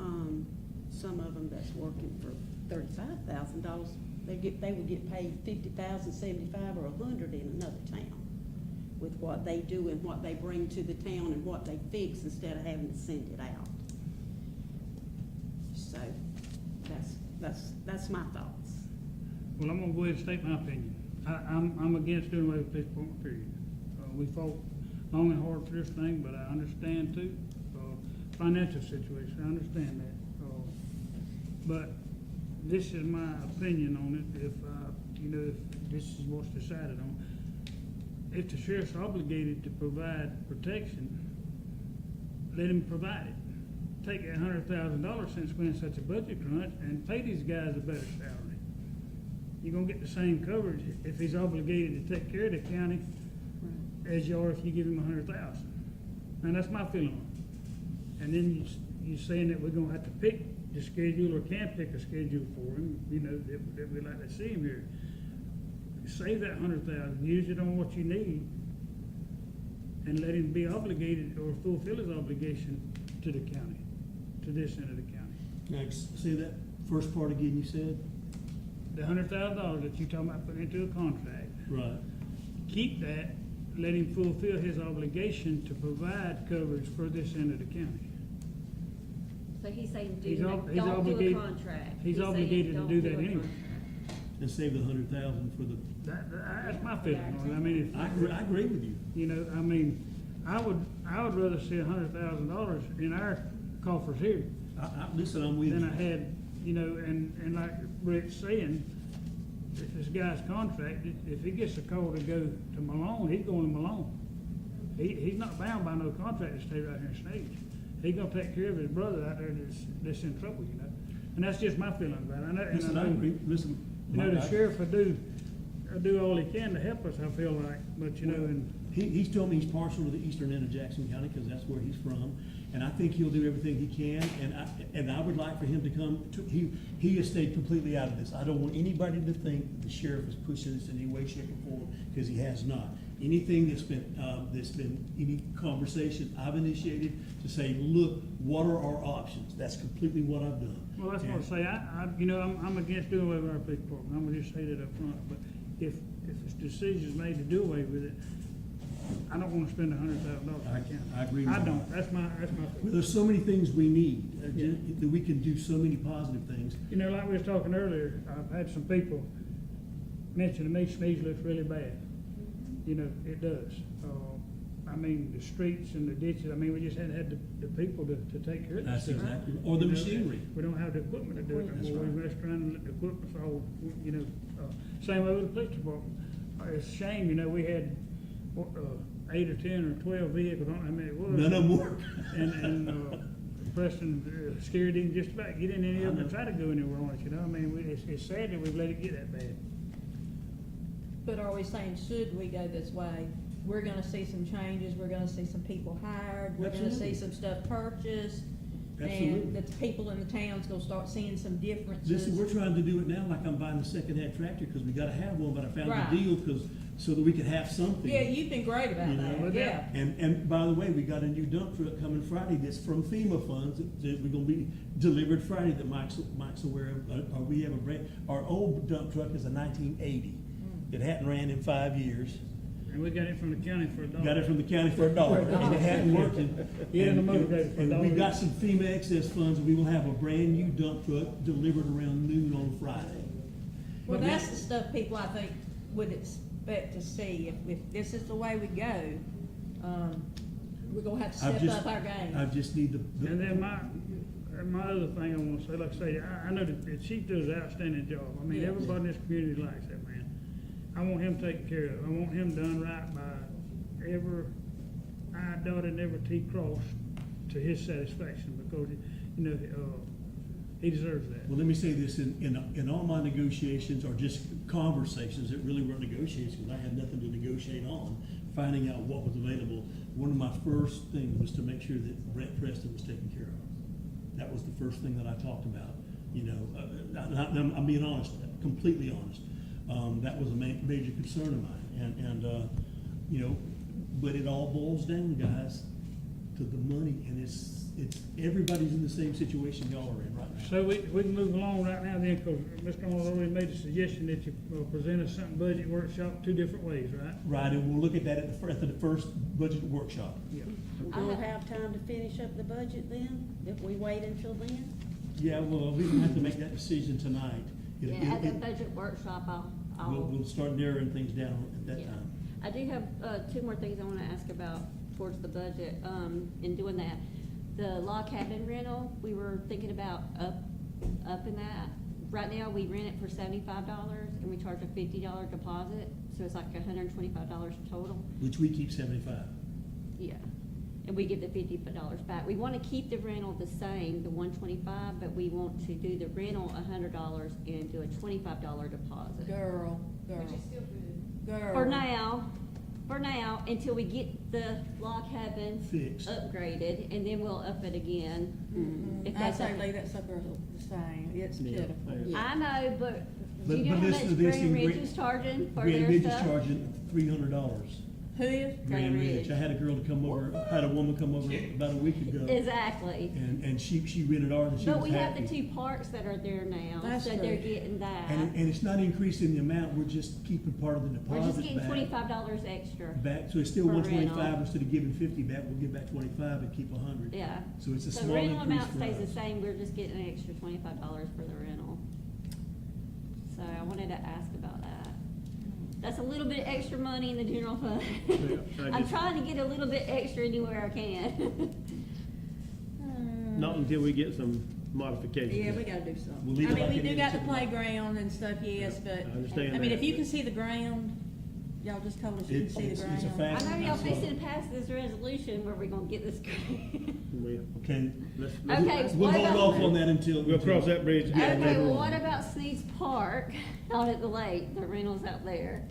some of them that's working for $35,000, they would get paid $50,000, $75,000, or $100,000 in another town with what they do and what they bring to the town and what they fix instead of having to send it out. So that's my thoughts. Well, I'm gonna go ahead and state my opinion. I'm against doing away with police department, period. We fought long and hard for this thing, but I understand too, financial situation, I understand that. But this is my opinion on it, if this is what's decided on. If the sheriff's obligated to provide protection, let him provide it. Take that $100,000 since we're in such a budget crunch and pay these guys a better salary. You're gonna get the same coverage if he's obligated to take care of the county as you are if you give him $100,000. And that's my feeling on it. And then you're saying that we're gonna have to pick the schedule, or can pick a schedule for him, that we'd like to see him here. Save that $100,000, use it on what you need, and let him be obligated or fulfill his obligation to the county, to this end of the county. Next, say that first part again you said? The $100,000 that you're talking about putting into a contract. Right. Keep that, let him fulfill his obligation to provide coverage for this end of the county. So he's saying He's don't do a obligated- contract. he's saying obligated to don't do that a anyway. contract. And save the $100,000 for the, That's my feeling on it. I mean, I agree with you. I would rather see $100,000 in our coffers here Listen, I'm with you. than I had, and like Brett's saying, if this guy's contracted, if he gets a call to go to Malone, he's going to Malone. He's not bound by no contract to stay right here in Sneads. He's gonna take care of his brother out there that's in trouble, and that's just my feeling about it. Listen, I agree. Listen. The sheriff will do all he can to help us, I feel like, but and. He's told me he's partial to the eastern end of Jackson County because that's where he's from, and I think he'll do everything he can. And I would like for him to come. He has stayed completely out of this. I don't want anybody to think the sheriff is pushing this in any way, shape, or form, because he has not. anything that's been any conversation I've initiated to say, look, what are our options? That's completely what I've done. Well, that's what I And- say, you know, I'm against doing away with our police department, I'm gonna just say that up front, but if it's decisions made to do away with it, I don't wanna spend $100,000 on the county. I agree with I you. don't, that's my. Well, there's so many things we need, that we can do so many positive things. You know, like we was talking earlier, I've had some people mention to me, Sneads looks really bad. You know, it does. I mean, the streets and the ditches, I mean, we just hadn't had the people to take care of this That's stuff. exactly, or the You know, machinery. We don't have the equipment to do it That's anymore. right. We messed around and let the equipment's all, you know, same way with the police department. It's a shame, you know, we had, 8 or 10 or 12 vehicles, I don't know how many it was. None of them work. And Preston scared him just about get in any of them and try to go anywhere on it, you know? I mean, it's sad that we've let it get that bad. But are we saying, should we go this way? We're gonna see some changes, we're gonna see some people hired, we're gonna Absolutely. see some stuff purchased. Absolutely. And that the people in the town's gonna start seeing some differences. Listen, we're trying to do it now, like I'm buying a second-hand tractor, because we gotta have one, but I found Right. a deal, so that we could have something. Yeah, you've been great You about know, that, yeah. And by the way, we got a new dump truck coming Friday that's from FEMA funds that we're gonna be delivered Friday that Mike's aware of. We have our old dump truck is a 1980. It hadn't ran in 5 years. And we got it from the county for $1. Got it from the county for $1, and it hadn't worked. Yeah, and the motor grader for And we $1. got some FEMA excess funds, and we will have a brand-new dump truck delivered around noon on Friday. Well, that's the stuff people, I think, would expect to see. If this is the way we go, we're gonna have to I've step just- up our game. I just need And then my other thing I wanna say, like I say, I know that the chief does an outstanding job. I mean, Yeah. everybody in this community likes that man. I want him taken care of. I want him done right by every I dotted and every T crossed to his satisfaction, because, you know, he deserves that. Well, let me say this, in all my negotiations, or just conversations that really weren't negotiations, because I had nothing to negotiate on, finding out what was available, one of my first things was to make sure that Brett Preston was taken care of. That was the first thing that I talked about, you know, I'm being honest, completely honest. That was a major concern of mine, and you know, but it all boils down, guys, to the money, and it's, everybody's in the same situation y'all are in right now. So we can move along right now then, because Mr. Arnold already made a suggestion that you present us something budget workshop 2 different ways, right? Right, and we'll look at that at the first budget workshop. Yeah. We're gonna have time to finish up the budget then, if we wait until then? Yeah, well, we don't have to make that decision tonight. Yeah, at the budget workshop, We'll start narrowing things down at that Yeah. time. I do have 2 more things I want to ask about towards the budget, in doing that. The log cabin rental, we were thinking about upping that. Right now, we rent it for $75 and we charge a $50 deposit, so it's like $125 total. Which we keep 75. Yeah, and we give the $50 back. We want to keep the rental the same, the $125, but we want to do the rental $100 and do a $25 deposit. Girl. For now, until we get the log cabin Fixed. upgraded, and then we'll up it again. If I that's say okay. leave that sucker the same, it's Yeah. pitiful. I know, but But- do you know but how listen much to this, Grand in Ridge Grand- is charging for Grand their Ridge is stuff? charging $300. Who is? Grand Ridge. I had a girl to come over, had a woman come over about a week ago. Exactly. And she rented ours and she But was we have the happy. 2 parks that are there now, That's so true. they're getting that. And it's not increasing the amount, we're just keeping part of the We're just deposit getting back. $25 extra. Back, so it's still for 125, rental. instead of giving 50 back, we'll give back 25 and keep 100. Yeah. So it's a So small rental increase amount for stays the us. same, we're just getting an extra $25 for the rental. So I wanted to ask about that. That's a little bit extra money in the general fund. I I'm just- trying to get a little bit extra anywhere I can. Not until we get some modifications. Yeah, we gotta do We'll something. leave I it mean, like we it do is got the till- playground and stuff, yes, but, I understand I mean, that, if you but- can see the ground, y'all just told us you can It- see the it's a ground. fact. I know y'all So- fixing to pass this resolution where we're gonna get this grant. Okay. Let's- Okay, We'll what hold about- off on that until. We'll cross that bridge again Okay, later well, on. what about Sneads Park out at the lake, the rentals out there?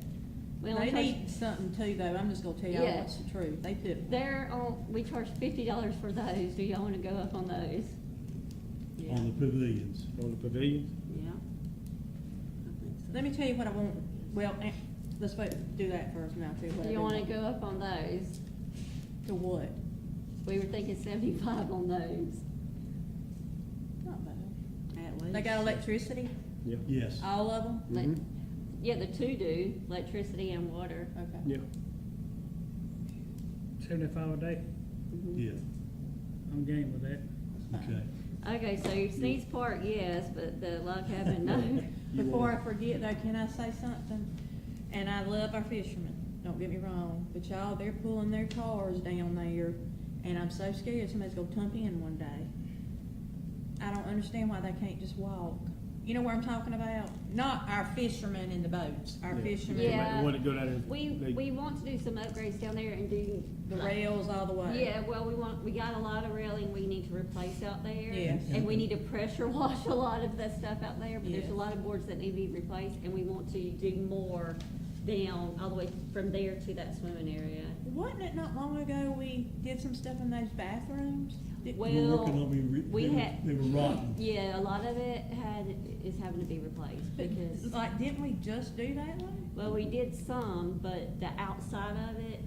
We only They charge- need something too, though, I'm just gonna tell y'all Yeah. what's the truth, they put. we charge $50 for those, do y'all wanna go up on those? Yeah. On the pavilions. On the pavilions? Yeah. I think so. Let me tell you what I want, well, let's do that first now, see what. Do you wanna go up on those? To what? We were thinking 75 on those. Not bad. At least. They got electricity, Yeah. Yes. all of them? Let- Mhm. Yeah, the two do, electricity and water. Okay. Yeah. 75 a day, Yeah, I'm game with that. okay. Okay, so Sneads Park, yes, but the log cabin, no. Before I forget though, can I say something? And I love our fishermen, don't get me wrong, but y'all, they're pulling their cars down there, and I'm so scared somebody's gonna tump in one day. I don't understand why they can't just walk. You know where I'm talking about? Not our fishermen in the boats, our Yeah. fishermen. Yeah. The one that go down there. We want to do some upgrades down there and do. The rails all the way. Yeah, well, we got a lot of railing we need to replace out there. Yes. And we need to pressure wash a lot of that stuff out there, but there's Yes. a lot of boards that need to be replaced, and we want to do more down, all the way from there to that swimming area. Wasn't it not long ago we did some stuff in those bathrooms? Well, We're working on, we they were- had- they were rotten. Yeah, a lot of it is having to be replaced, But, because, like, didn't we just do that one? well, we did some, but the outside of it,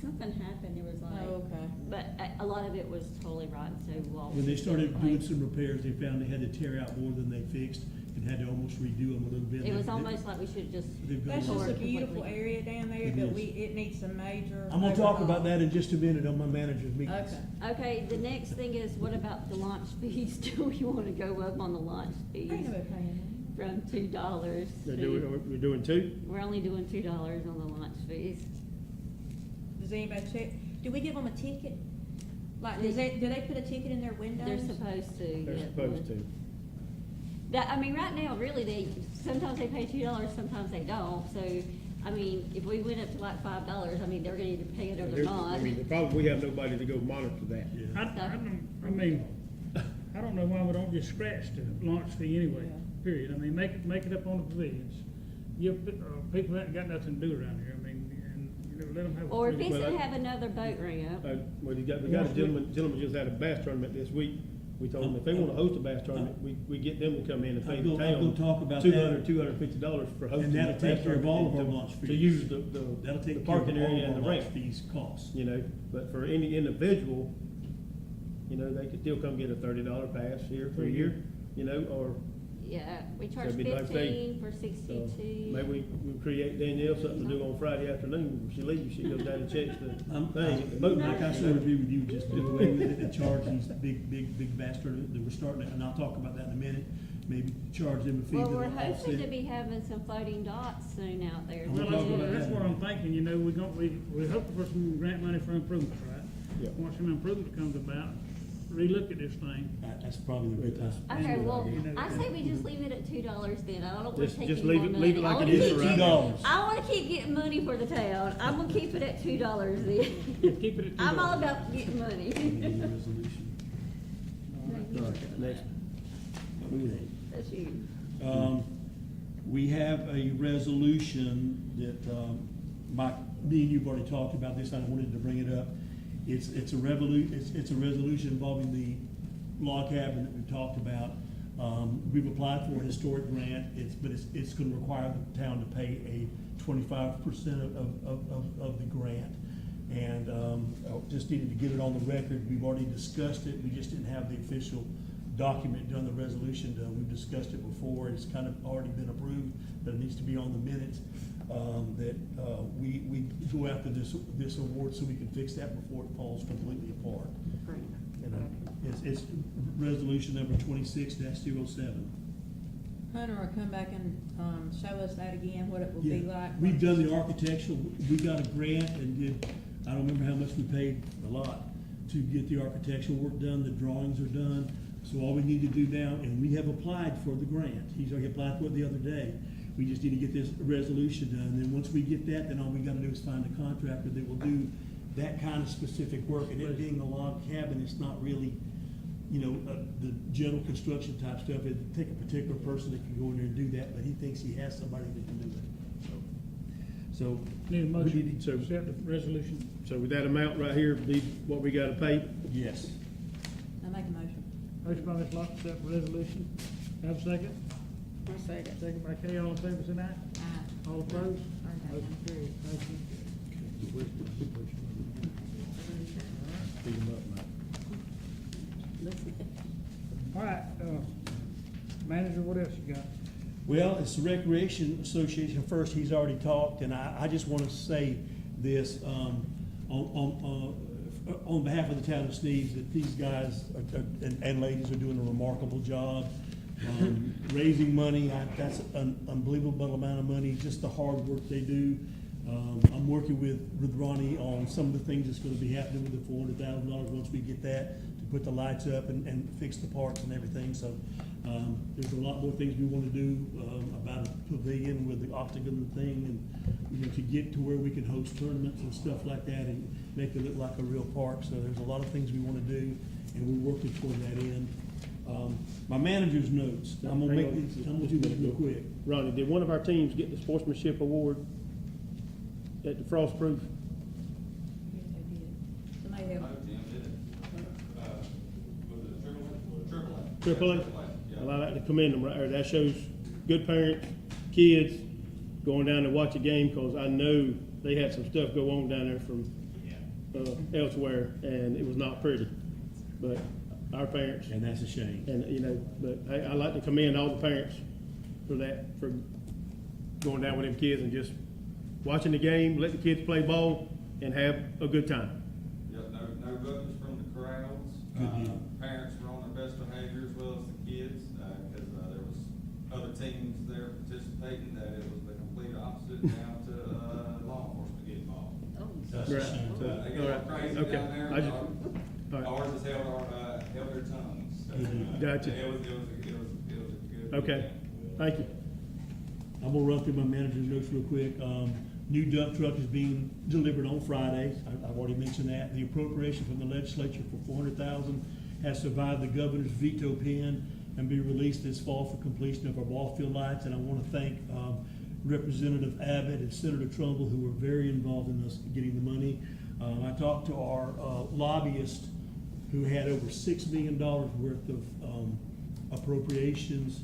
something happened, it was like. Oh, okay. But a lot of it was totally rotten, so we'll. When they started doing some repairs, they found they had to tear out more than they fixed and had to almost redo them a little bit. It was They- almost like we should just. They've gone That's over just a it. beautiful area down there, It but is. it needs some major. I'm gonna talk overhaul. about that in just a minute on my manager's meeting. Okay. Okay, the next thing is, what about the launch fees? Do we wanna go up on the launch fees Ain't nobody paying from $2 They're to, doing, we're doing two? we're only doing $2 on the launch fees. that. Does anybody check, do we give them a ticket? Like, do they put a ticket in their windows? They're supposed to. They're yeah. supposed to. That, I mean, right now, really, sometimes they pay $2, sometimes they don't, so, I mean, if we went up to like $5, I mean, they're gonna either pay it or they're There's- not. I mean, the problem, we have nobody to go monitor that. Yeah. I mean, I don't know why we don't just scratch the launch fee anyway, Yeah. period. I mean, make it up on the pavilions. Give, people that ain't got nothing to do around here, I mean, and, you know, let them have a Or if free. it's Well, to have another boat ramp. Well, we got a gentleman just had a bass tournament this week. We told them if they wanna host a bass tournament, we get them to come in and pay the I'm town. gonna talk about that. $250 for hosting. And that'll that take bass care of all of our tournament launch to fees. use That'll the take care of parking all area of and our the launch ramp, fees costs. you know, but for any individual, you know, they could still come get a $30 pass here for a year, you know, or, Yeah, we charge it'd be like they- 15 for so, 62. maybe we create Danielle something to do on Friday afternoon. When she leaves, she goes down and checks the I'm, thing at the boat. like I sort of agree with you, just do away with it and charge these big bass tournaments that we're starting, and I'll talk about that in a minute. Maybe charge them a fee Well, that'll we're hoping to offset. be having some floating dots soon out there. We'll Well, talk about that's that. what I'm thinking, you know, we're hoping for some grant money for improvements, right? Yeah. Once some improvement comes about, relook at this thing. That's probably the good time. Okay, well, You know, I say we just leave it at $2 then, I don't want to Just- take just any more leave it- money. leave it like I wanna it is keep for right getting- now. I wanna keep getting money for the town, I'm gonna keep it at $2 then. Keep it at I'm all $2. about getting money. Resolution. All right, next. That's you. We have a resolution that, me and you've already talked about this, I wanted to bring it up. It's a resolution involving the log cabin that we've talked about. We've applied for a historic grant, but it's gonna require the town to pay a 25% of the grant. And, I just needed to get it on the record, we've already discussed it, we just didn't have the official document done, the resolution done. We've discussed it before, it's kind of already been approved, but it needs to be on the minutes. That we go after this award so we can fix that before it falls completely apart. And it's resolution number 26-07. Hunter will come back and, show us that again, what it will be like. We've done the architectural, we got a grant and did, I don't remember how much we paid, a lot, to get the architectural work done, the drawings are done. So all we need to do now, and we have applied for the grant, he's already applied for it the other day. We just need to get this resolution done, and then once we get that, then all we gotta do is find a contractor that will do that kind of specific work. And it being a log cabin, it's not really, you know, the general construction type stuff. It'd take a particular person that can go in there and do that, but he thinks he has somebody that can do it. So. Need a we motion need to accept the resolution. So with that amount right here, be what we gotta pay. Yes. I make a motion. Motion by Ms. Locke, accept the resolution. Have a second? I'll second. Second by Kay, all in favor, say aye. Aye. All opposed? Motion carries. Thank you. Beat 'em up, Mike. All right, manager, what else you got? Well, it's the Recreation Association first, he's already talked, and I just want to say this, on behalf of the town of Sneads, that these guys and ladies are doing a remarkable job, raising money. That's an unbelievable amount of money, just the hard work they do. I'm working with Ronnie on some of the things that's gonna be happening with the $400,000 once we get that, to put the lights up and fix the parks and everything, so, there's a lot more things we wanna do, about a pavilion with the octagon thing, and, you know, to get to where we can host tournaments and stuff like that, and make it look like a real park, so there's a lot of things we wanna do, and we're working toward that end. My manager's notes, I'm gonna do this real quick. Ronnie, did one of our teams get the sportsmanship award at the Frost Proof? Yeah, they did. Somebody No, help. Jim did it. Was it Triple A? Triple A? Yeah. Well, I like to commend them right there. That shows good parents, kids going down to watch a game, because I know they had some stuff go on down there from elsewhere, and it was not pretty. But our parents, And that's a shame. and, you know, but I like to commend all the parents for that, for going down with them kids and just watching the game, let the kids play ball, and have a good time. Yep, no bookings from the crowds. Good deal. Parents were on their best behavior as well as the kids, because there was other teams there participating that it was the complete opposite down to law enforcement getting involved. That's a Right. shame. So, They all get right. crazy Okay. down there. I just- all right. Ours has held their tongues. So, Gotcha. It was a good. Okay, weekend. thank you. I'm gonna run through my manager's notes real quick. New dump truck is being delivered on Friday. I've already mentioned that. The appropriation from the legislature for $400,000 has survived the governor's veto pen and be released this fall for completion of our ball field lights. And I want to thank Representative Abbott and Senator Trumbull, who were very involved in us getting the money. I talked to our lobbyist, who had over $6 million worth of appropriations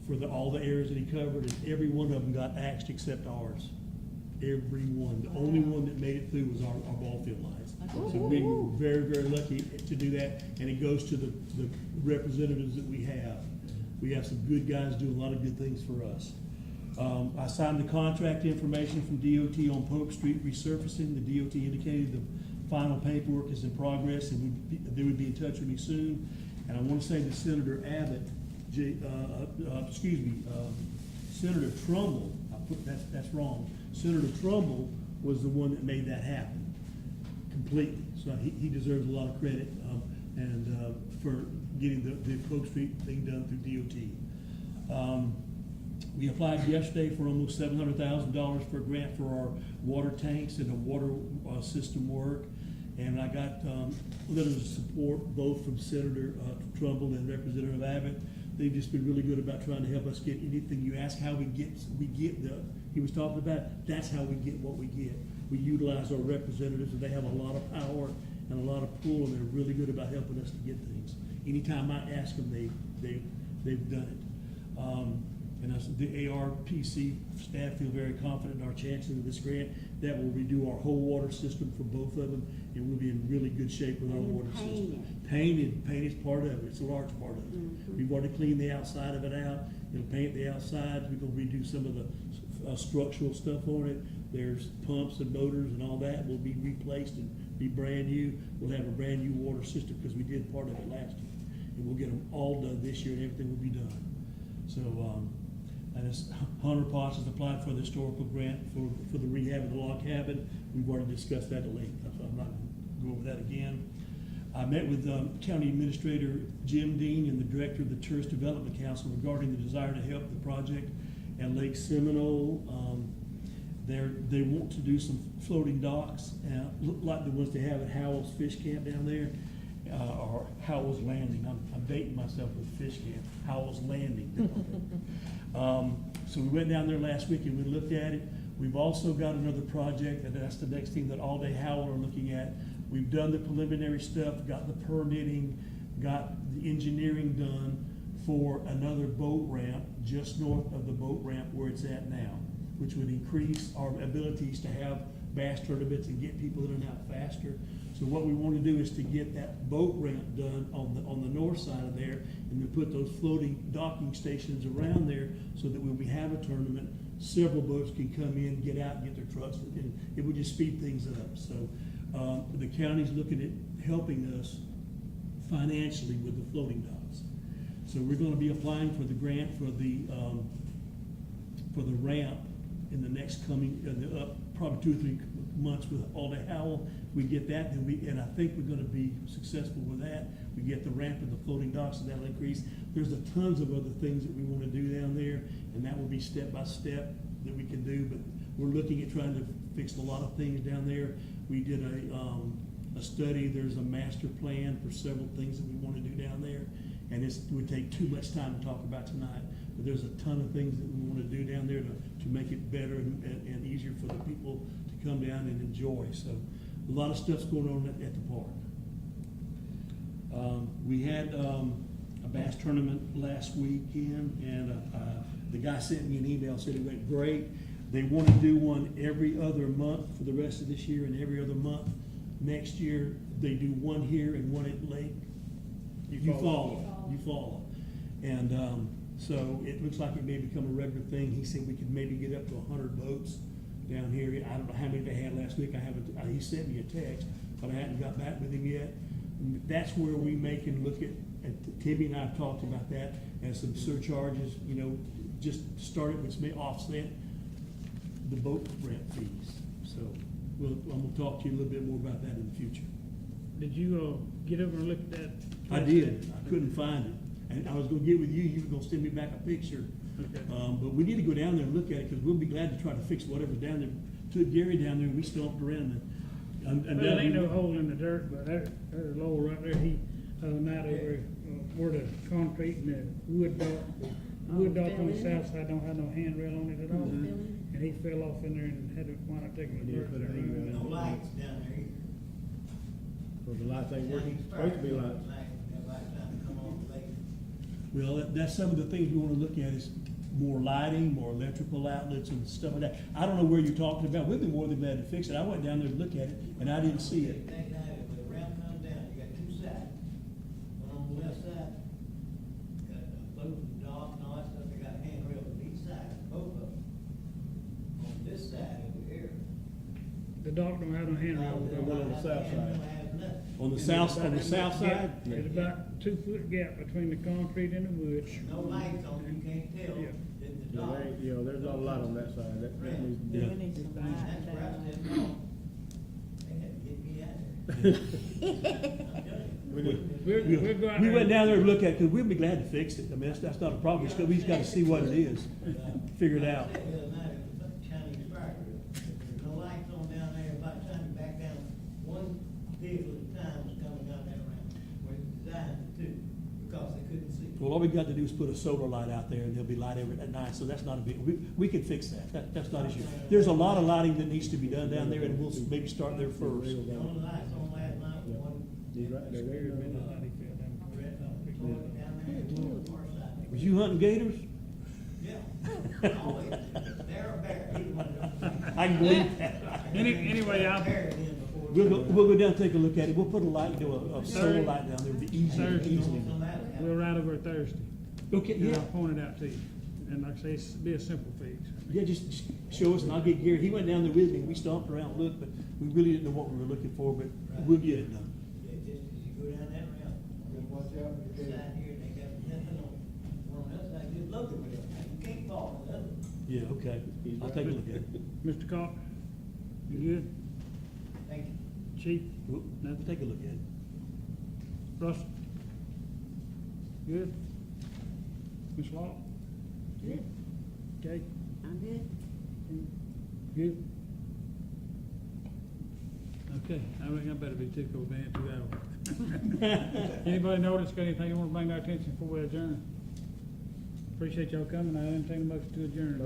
for all the areas that he covered, and every one of them got axed except ours. Every one. The only one that made it through was our ball field lights. So we were very, very lucky to do that, and it goes to the representatives that we have. We have some good guys doing a lot of good things for us. I signed the contract information from DOT on Pope Street resurfacing. The DOT indicated the final paperwork is in progress, and they would be in touch with me soon. And I want to say to Senator Abbott, Senator Trumbull, that's wrong. Senator Trumbull was the one that made that happen completely. So he deserves a lot of credit, for getting the Pope Street thing done through DOT. We applied yesterday for almost $700,000 for a grant for our water tanks and the water system work. And I got letters of support both from Senator Trumbull and Representative Abbott. They've just been really good about trying to help us get anything you ask how we get he was talking about, that's how we get what we get. We utilize our representatives, and they have a lot of power and a lot of pull, and they're really good about helping us to get things. Anytime I ask them, they've done it. And the ARPC staff feel very confident in our chances of this grant. That will redo our whole water system for both of them, and we'll be in really good shape with our And water system. paint Paint is part of it. It's a large part of it. Mhm. We've already cleaned the outside of it out. It'll paint the outside. We're gonna redo some of the structural stuff on it. There's pumps and motors and all that will be replaced and be brand new. We'll have a brand new water system because we did part of it last year. And we'll get them all done this year, and everything will be done. So, and Hunter Potts has applied for the historical grant for the rehab of the log cabin. We've already discussed that at length, so I'm not gonna go over that again. I met with County Administrator Jim Dean and the Director of the Tourist Development Council regarding the desire to help the project at Lake Seminole. They want to do some floating docks, like the ones they have at Howell's Fish Camp down there, or Howell's Landing. I'm dating myself with Fish Camp, Howell's Landing. So we went down there last week and we looked at it. We've also got another project, and that's the next thing that All Day Howell are looking at. We've done the preliminary stuff, got the permitting, got the engineering done for another boat ramp just north of the boat ramp where it's at now. which would increase our abilities to have bass tournaments and get people in and out faster. So what we want to do is to get that boat ramp done on the north side of there, and then put those floating docking stations around there, so that when we have a tournament, several boats can come in, get out, and get their trucks, and it would just speed things up. So, the county's looking at helping us financially with the floating docks. So we're gonna be applying for the grant for the ramp in the next coming, probably 2 or 3 months with all the Howell. We get that, and I think we're gonna be successful with that. We get the ramp and the floating docks, and that'll increase. There's a tons of other things that we wanna do down there, and that will be step by step that we can do, but we're looking at trying to fix a lot of things down there. We did a study, there's a master plan for several things that we wanna do down there, and it would take too much time to talk about tonight, but there's a ton of things that we wanna do down there to make it better and easier for the people to come down and enjoy. So a lot of stuff's going on at the park. We had a bass tournament last weekend, and the guy sent me an email, said it went great. They want to do one every other month for the rest of this year, and every other month next year. They do one here and one at Lake. You follow. And so it looks like it may become a regular thing. He said we could maybe get up to 100 boats down here. I don't know how many they had last week. He sent me a text, but I hadn't got back with him yet. And that's where we make and look at Timmy and I have talked about that, and some surcharges, just start it, which may offset the boat ramp fees. So I'm gonna talk to you a little bit more about that in the future. Did you, get over and look at that? I did. I couldn't find it. And I was gonna get with you. You were gonna send me back a picture. Okay. But we need to go down there and look at it, because we'll be glad to try to fix whatever's down there. Took Gary down there and we stomped around and Well, ain't no hole in the dirt, but there's a hole right there. He, night over, where the concrete and the wood dock on the south side don't have no handrail on it at all. And he fell off in there and had to wind up taking the dirt. No lights down there either. So the lights ain't working, supposed to be lights. Well, that's some of the things we wanna look at, is more lighting, more electrical outlets and stuff like that. I don't know where you're talking about. We'd be more than glad to fix it. I went down there to look at it and I didn't see it. Take that, when the ramp comes down, you got 2 sides. One on the left side, got a floating dock and all that stuff, they got handrails on each side, both of them. On this side over here. The dock don't have no handrail. The one on the south side. On the south side? There's about 2 foot gap between the concrete and the wood. No lights on, you can't tell. Yeah. That the dock. There's not a lot on that side, that needs to be. We need some light That's where I down said, there. no. They had to get me out of there. We'll go out We there. went down there and looked at it, because we'd be glad to fix it. I mean, that's not a problem. We just gotta see what it is, figure it out. The other night, it was a Chinese fire drill. There's no lights on down there, by the time you back down, one vehicle at a time was coming down that ramp. Where it's designed to do, because they couldn't see. Well, all we got to do is put a solar light out there, and there'll be light every at night, so that's not a big, we can fix that. That's not an issue. There's a lot of lighting that needs to be done down there, and we'll maybe start there first. The only lights on last night was one. He's right there. Down there, on the far side. Was you hunting gators? Yeah, always. They're a bear, either one of them. I can believe that. Anyway, Bear then before. We'll go down and take a look at it. We'll put a light, a solar light down there, it'll be easily. we'll ride over Thursday. Okay, And yeah. I'll point it out to you. And like I say, it's be a simple fix. Yeah, just show us and I'll get Gary. He went down there with me. We stomped around and looked, but we really didn't know what we were looking for, but we'll get it done. Yeah, just as you go down that ramp. Just watch out for the This gator. side here, they got nothing on, one on the other side, just loaded with it. You can't fall on the other. Yeah, okay. I'll take a look at it. Mr. Cox, you good? Thank you. Chief, We'll take a look at it. Russell? Good? Ms. Law? Good. Okay, I'm good. good? Okay, I reckon I better be tickled to answer that one. Anybody notice, got anything you wanna bring to our attention before we adjourn? Appreciate y'all coming, I entertain a motion to adjourn.